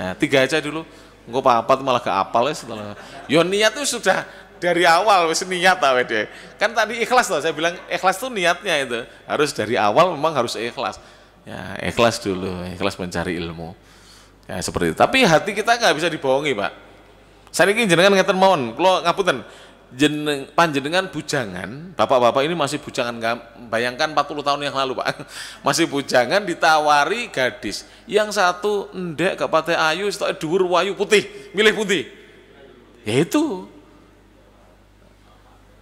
Nah, 3 aja dulu. Engko papat malah gak apal ya setelah. Yo niat itu sudah dari awal wis niat deh. Kan tadi ikhlas loh, saya bilang ikhlas itu niatnya itu. Harus dari awal memang harus ikhlas. Ya, ikhlas dulu, ikhlas mencari ilmu. Ya seperti itu. Tapi hati kita nggak bisa dibohongi, Pak. Saya ingin jenengan ngeten mawon, kula ngapunten. Panjenengan bujangan, bapak-bapak ini masih bujangan, bayangkan 40 tahun yang lalu Pak, masih bujangan ditawari gadis, yang satu ndek gak pate ayu, satu dhuwur wayu putih, milih putih. Ya itu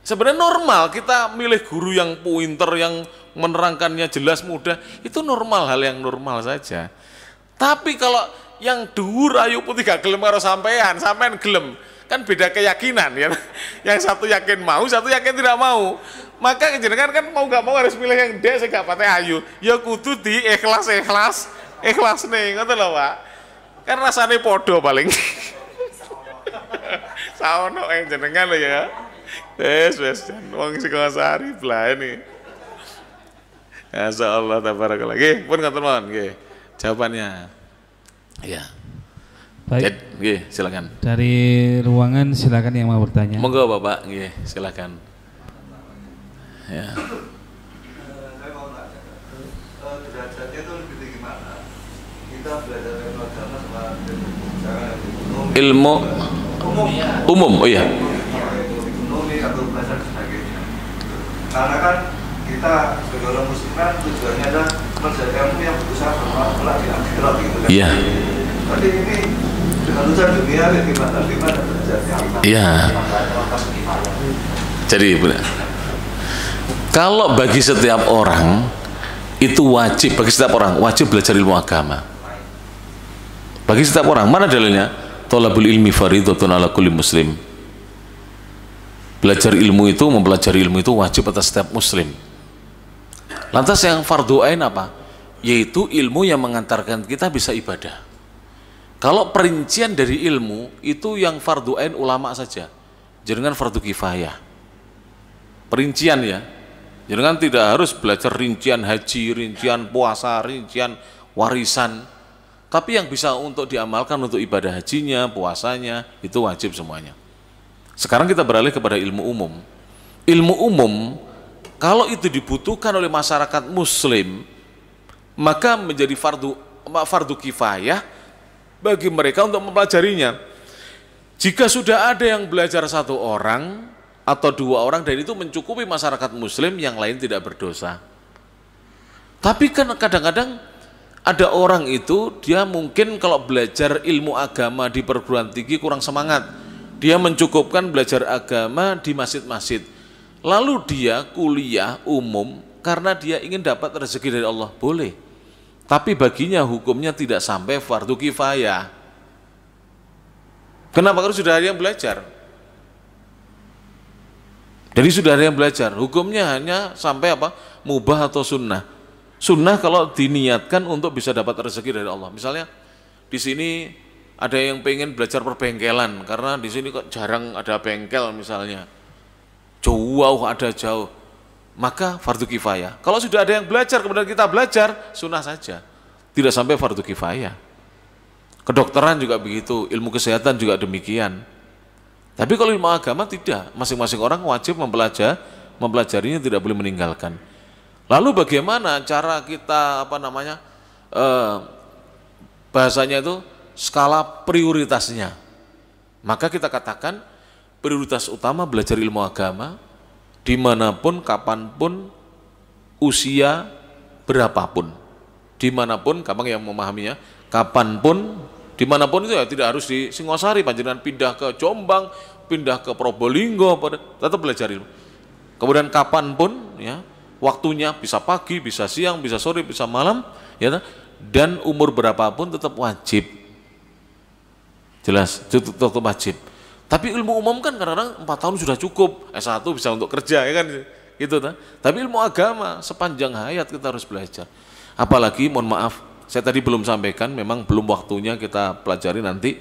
sebenarnya normal kita milih guru yang pinter, yang menerangkannya jelas mudah, itu normal, hal yang normal saja. Tapi kalau yang dhuwur ayu putih gak gelem karo sampean gelem, kan beda keyakinan ya. Yang satu yakin mau, satu yakin tidak mau. Maka jenengan kan mau gak mau harus pilih yang dia gak pate ayu. Ya kudu di ikhlas nih, ngoten lho Pak. Kan rasane podo paling. Saono jenengan lho ya. Wes, wong Singosari belah ini. Masya Allah, tabarakallah. Nggih, pun ngoten mawon nggih. Jawabannya. Ya. Baik. Nggih, silakan. Dari ruangan silakan yang mau bertanya. Monggo Bapak, nggih, silakan. Ya. Saya mau nanya, derajatnya itu lebih tinggi mana? Kita belajar ilmu agama sama Ilmu umum, oh iya. Ekonomi atau belajar sebagainya. Karena kan kita sebagai orang muslim kan tujuannya adalah mencari ilmu yang berusaha bermanfaat di akhirat gitu kan. Iya. Tapi ini dengan urusan dunia gimana derajatnya? Iya. Jadi kalau bagi setiap orang itu wajib, bagi setiap orang wajib belajar ilmu agama. Bagi setiap orang, mana dalilnya? Thalabul ilmi fardhatun ala kulli muslim. Belajar ilmu itu, mempelajari ilmu itu wajib atas setiap muslim. Lantas yang fardu ain apa? Yaitu ilmu yang mengantarkan kita bisa ibadah. Kalau perincian dari ilmu itu yang fardu ain ulama saja, jangan fardu kifayah. Perincian ya, jangan tidak harus belajar rincian haji, rincian puasa, rincian warisan. Tapi yang bisa untuk diamalkan untuk ibadah hajinya, puasanya, itu wajib semuanya. Sekarang kita beralih kepada ilmu umum. Ilmu umum, kalau itu dibutuhkan oleh masyarakat muslim, maka menjadi fardu kifayah bagi mereka untuk mempelajarinya. Jika sudah ada yang belajar satu orang atau dua orang dan itu mencukupi masyarakat muslim, yang lain tidak berdosa. Tapi kan kadang-kadang ada orang itu, dia mungkin kalau belajar ilmu agama di perguruan tinggi kurang semangat. Dia mencukupkan belajar agama di masjid-masjid. Lalu dia kuliah umum karena dia ingin dapat rezeki dari Allah. Boleh. Tapi baginya hukumnya tidak sampai fardu kifayah. Kenapa? Karena sudah ada yang belajar. Jadi sudah ada yang belajar. Hukumnya hanya sampai apa? Mubah atau sunnah. Sunnah kalau diniatkan untuk bisa dapat rezeki dari Allah. Misalnya di sini ada yang pengen belajar perbengkelan karena di sini kok jarang ada bengkel misalnya. Jauh jauh. Maka fardu kifayah. Kalau sudah ada yang belajar kemudian kita belajar, sunnah saja. Tidak sampai fardu kifayah. Kedokteran juga begitu, ilmu kesehatan juga demikian. Tapi kalau ilmu agama tidak, masing-masing orang wajib mempelajarinya, tidak boleh meninggalkan. Lalu bagaimana cara kita bahasanya itu skala prioritasnya? Maka kita katakan prioritas utama belajar ilmu agama dimanapun, kapanpun, usia berapapun, dimanapun, gampang yang memahaminya, kapanpun, dimanapun itu ya tidak harus di Singosari, panjenengan pindah ke Jombang, pindah ke Probolinggo, tetap belajar ilmu. Kemudian kapanpun ya. Waktunya bisa pagi, bisa siang, bisa sore, bisa malam, ya, dan umur berapapun tetap wajib. Jelas, tetap wajib. Tapi ilmu umum kan kadang-kadang 4 tahun sudah cukup, S1 bisa untuk kerja, ya kan, gitu. Tapi ilmu agama sepanjang hayat kita harus belajar. Apalagi, mohon maaf, saya tadi belum sampaikan, memang belum waktunya kita pelajari nanti.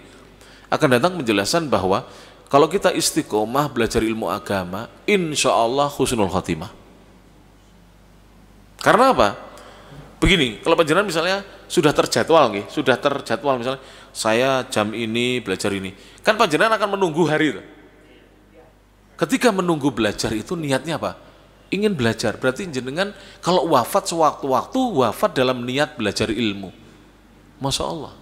Akan datang penjelasan bahwa kalau kita istiqomah belajar ilmu agama, insya Allah husnul khatimah. Karena apa? Begini, kalau panjenengan misalnya sudah terjadwal misalnya saya jam ini belajar ini, kan panjenengan akan menunggu hari itu. Ketika menunggu belajar itu niatnya apa? Ingin belajar, berarti jenengan kalau wafat sewaktu-waktu, wafat dalam niat belajar ilmu. Masya Allah.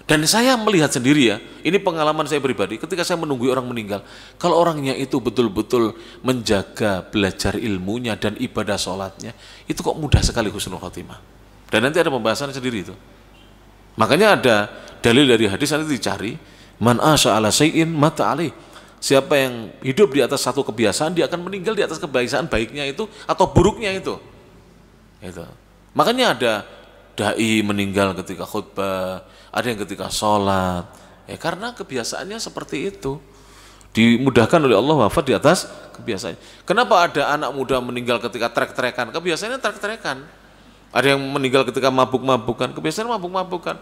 Dan saya melihat sendiri ya, ini pengalaman saya pribadi, ketika saya menunggu orang meninggal, kalau orangnya itu betul-betul menjaga belajar ilmunya dan ibadah sholatnya, itu kok mudah sekali husnul khotimah. Dan nanti ada pembahasan sendiri itu. Makanya ada dalil dari hadis, nanti dicari, man asya ala sayin mata alih. Siapa yang hidup di atas satu kebiasaan, dia akan meninggal di atas kebiasaan baiknya itu atau buruknya itu. Makanya ada dai meninggal ketika khutbah, ada yang ketika sholat, ya karena kebiasaannya seperti itu, dimudahkan oleh Allah wafat di atas kebiasaan. Kenapa ada anak muda meninggal ketika trek-trekan? Kebiasaannya trek-trekan. Ada yang meninggal ketika mabuk-mabukan, kebiasaannya mabuk-mabukan.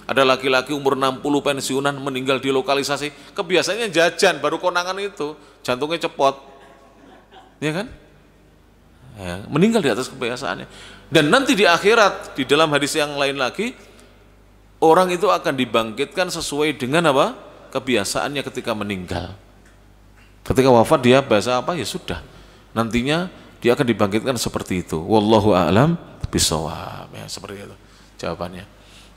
Ada laki-laki umur 60 pensiunan meninggal di lokalisasi, kebiasaannya jajan, baru konangan itu, jantungnya cepot. Ya kan? Ya, meninggal di atas kebiasaannya. Dan nanti di akhirat, di dalam hadis yang lain lagi, orang itu akan dibangkitkan sesuai dengan apa? Kebiasaannya ketika meninggal. Ketika wafat dia bahasa apa? Ya sudah. Nantinya dia akan dibangkitkan seperti itu. Wallahu a'lam bishawab. Ya, seperti itu jawabannya.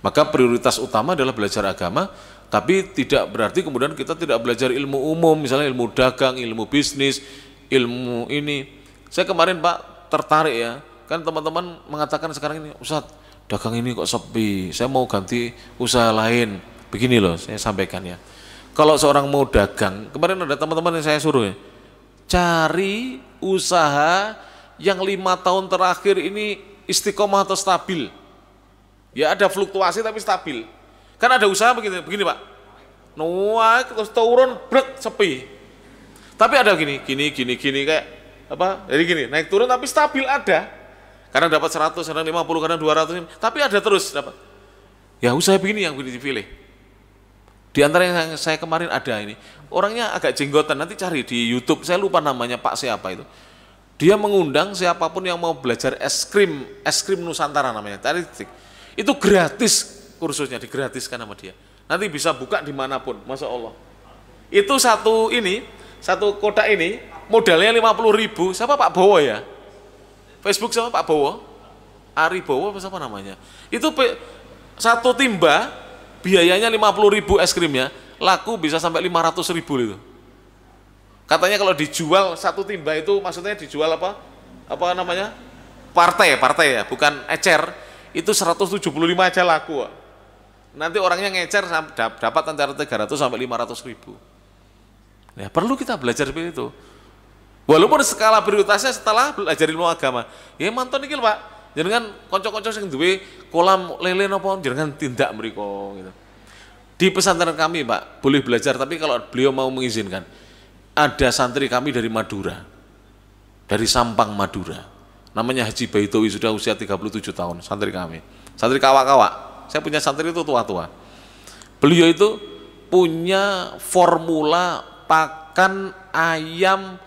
Maka prioritas utama adalah belajar agama, tapi tidak berarti kemudian kita tidak belajar ilmu umum, misalnya ilmu dagang, ilmu bisnis, ilmu ini. Saya kemarin Pak tertarik ya, kan teman-teman mengatakan sekarang ini, Ustadz dagang ini kok sepi, saya mau ganti usaha lain. Begini loh, saya sampaikan ya. Kalau seorang mau dagang, kemarin ada teman-teman yang saya suruh ya, cari usaha yang 5 tahun terakhir ini istiqomah atau stabil. Ya ada fluktuasi tapi stabil. Kan ada usaha begini Pak. Naik terus turun, brek sepi. Tapi ada gini kayak apa? Jadi gini, naik turun tapi stabil ada. Kadang dapat 100, kadang 50, kadang 200, tapi ada terus dapat. Ya usaha begini yang dipilih. Di antara yang saya kemarin ada ini, orangnya agak jenggotan, nanti cari di YouTube, saya lupa namanya Pak siapa itu. Dia mengundang siapapun yang mau belajar es krim Nusantara namanya. Itu gratis kursusnya, digratiskan sama dia. Nanti bisa buka dimanapun, Masya Allah. Itu satu kotak ini, modalnya 50.000. Siapa Pak Bowo ya? Facebook sama Pak Bowo? Ari Bowo apa siapa namanya? Itu satu timba, biayanya 50.000 es krimnya, laku bisa sampai 500.000 itu. Katanya kalau dijual satu timba itu, maksudnya dijual apa namanya? Partai ya, bukan ecer. Itu 175 aja laku. Nanti orangnya ngecer dapat antara 300 sampai 500.000. Ya, perlu kita belajar seperti itu. Walaupun skala prioritasnya setelah belajar ilmu agama. Ya manton iki Pak. Jenengan kanca-kanca sing duwe kolam lele napa jenengan tindak mriko gitu. Di pesantren kami, Pak, boleh belajar tapi kalau beliau mau mengizinkan. Ada santri kami dari Madura. Dari Sampang, Madura. Namanya Haji Baitowi, sudah usia 37 tahun, santri kami. Santri kawak-kawak. Saya punya santri itu tua-tua. Beliau itu punya formula pakan ayam,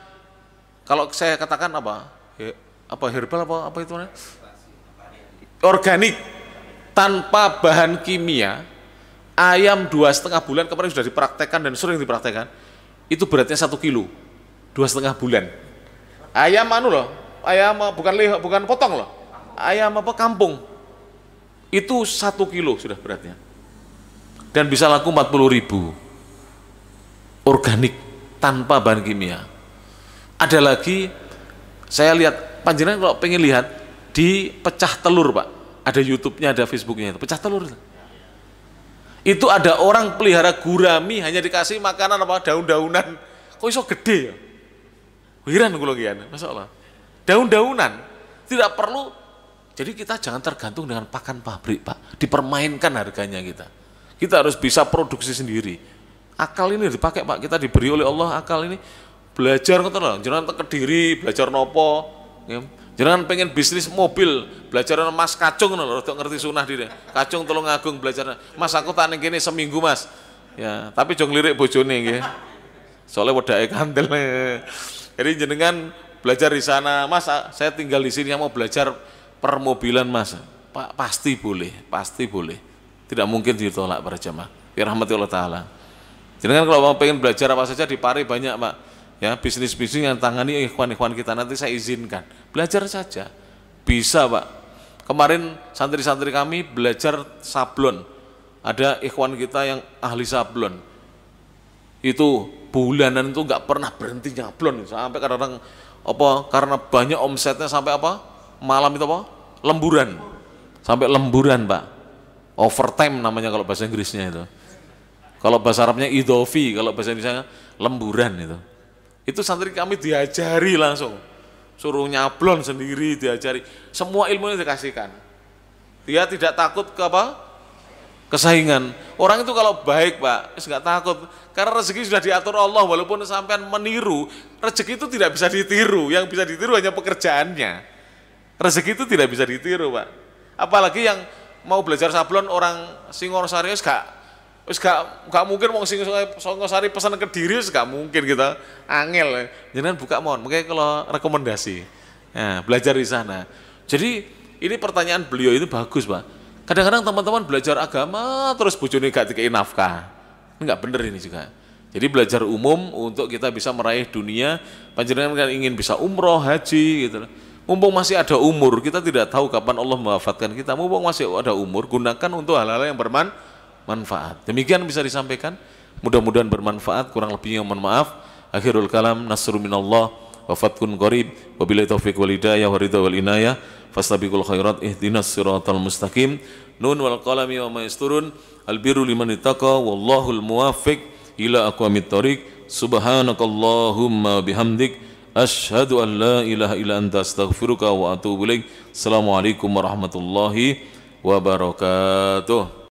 kalau saya katakan apa herbal apa itu namanya? Organik, tanpa bahan kimia. Ayam 2,5 bulan kemarin sudah dipraktekkan dan sering dipraktekkan. Itu beratnya 1 kilo, 2,5 bulan. Ayam ayam bukan potong loh, ayam kampung, itu 1 kilo sudah beratnya, dan bisa laku 40.000, organik, tanpa bahan kimia. Ada lagi, saya lihat, panjenengan kalau pengen lihat, di pecah telur Pak, ada YouTube-nya, ada Facebook-nya, itu pecah telur itu ada orang pelihara gurami, hanya dikasih makanan daun-daunan, kok iso gede ya, wiran kula kian, Masya Allah. Daun-daunan, tidak perlu. Jadi kita jangan tergantung dengan pakan pabrik Pak, dipermainkan harganya kita. Kita harus bisa produksi sendiri. Akal ini dipakai Pak, kita diberi oleh Allah akal ini. Belajar ngoten lho, jenengan teng Kediri belajar nopo, jenengan pengen bisnis mobil, belajar Mas Kacung lho, rada ngerti sunah diri. Kacung Tulungagung belajar. Mas aku tak ning kene seminggu Mas. Ya, tapi jong lirik bojone nggih. Soale wedake kantil. Jadi jenengan belajar di sana, Mas saya tinggal di sini, mau belajar permobilan Mas, Pak pasti boleh, tidak mungkin ditolak para jamaah, ya rahmati Allah Ta'ala. Jadi kan kalau mau pengen belajar apa saja di Pare banyak Pak, ya bisnis-bisnis yang tangani ikhwan-ikhwan kita, nanti saya izinkan, belajar saja, bisa Pak. Kemarin santri-santri kami belajar sablon, ada ikhwan kita yang ahli sablon, itu bulanan itu nggak pernah berhenti nyablon, sampai kadang-kadang karena banyak omsetnya sampai malam itu lemburan, sampai lemburan Pak, overtime namanya kalau bahasa Inggrisnya itu, kalau bahasa Arabnya idofi, kalau bahasa Indonesia lemburan itu santri kami diajari langsung, suruh nyablon sendiri, diajari semua ilmunya dikasihkan, dia tidak takut ke kesaingan. Orang itu kalau baik Pak, nggak takut, karena rezeki sudah diatur Allah. Walaupun sampean meniru, rezeki itu tidak bisa ditiru, yang bisa ditiru hanya pekerjaannya. Rezeki itu tidak bisa ditiru Pak. Apalagi yang mau belajar sablon orang Singosari wis gak mungkin wong Singosari pesan ke Kediri wis gak mungkin kita angel. Jenengan buka mohon, mungkin kalau rekomendasi. Nah, belajar di sana. Jadi ini pertanyaan beliau itu bagus, Pak. Kadang-kadang teman-teman belajar agama terus bojone gak dikei nafkah. Ini enggak bener ini juga. Jadi belajar umum untuk kita bisa meraih dunia. Panjenengan kan ingin bisa umroh, haji gitu. Mumpung masih ada umur, kita tidak tahu kapan Allah mewafatkan kita. Mumpung masih ada umur, gunakan untuk hal-hal yang bermanfaat. Demikian bisa disampaikan. Mudah-mudahan bermanfaat. Kurang lebihnya mohon maaf. Akhirul kalam, nasru minallah, wafatkun qarib, wabillahi taufiq wal hidayah wa ridha wal inayah. Fastabiqul khairat, ihdinas siratal mustaqim. Nun wal qalami wa ma yasturun. Albirru liman ittaqa, wallahul muwaffiq ila aqwamit thoriq. Subhanakallahumma bihamdik asyhadu an la ilaha illa anta astaghfiruka wa atubu ilaik. Assalamualaikum warahmatullahi wabarakatuh.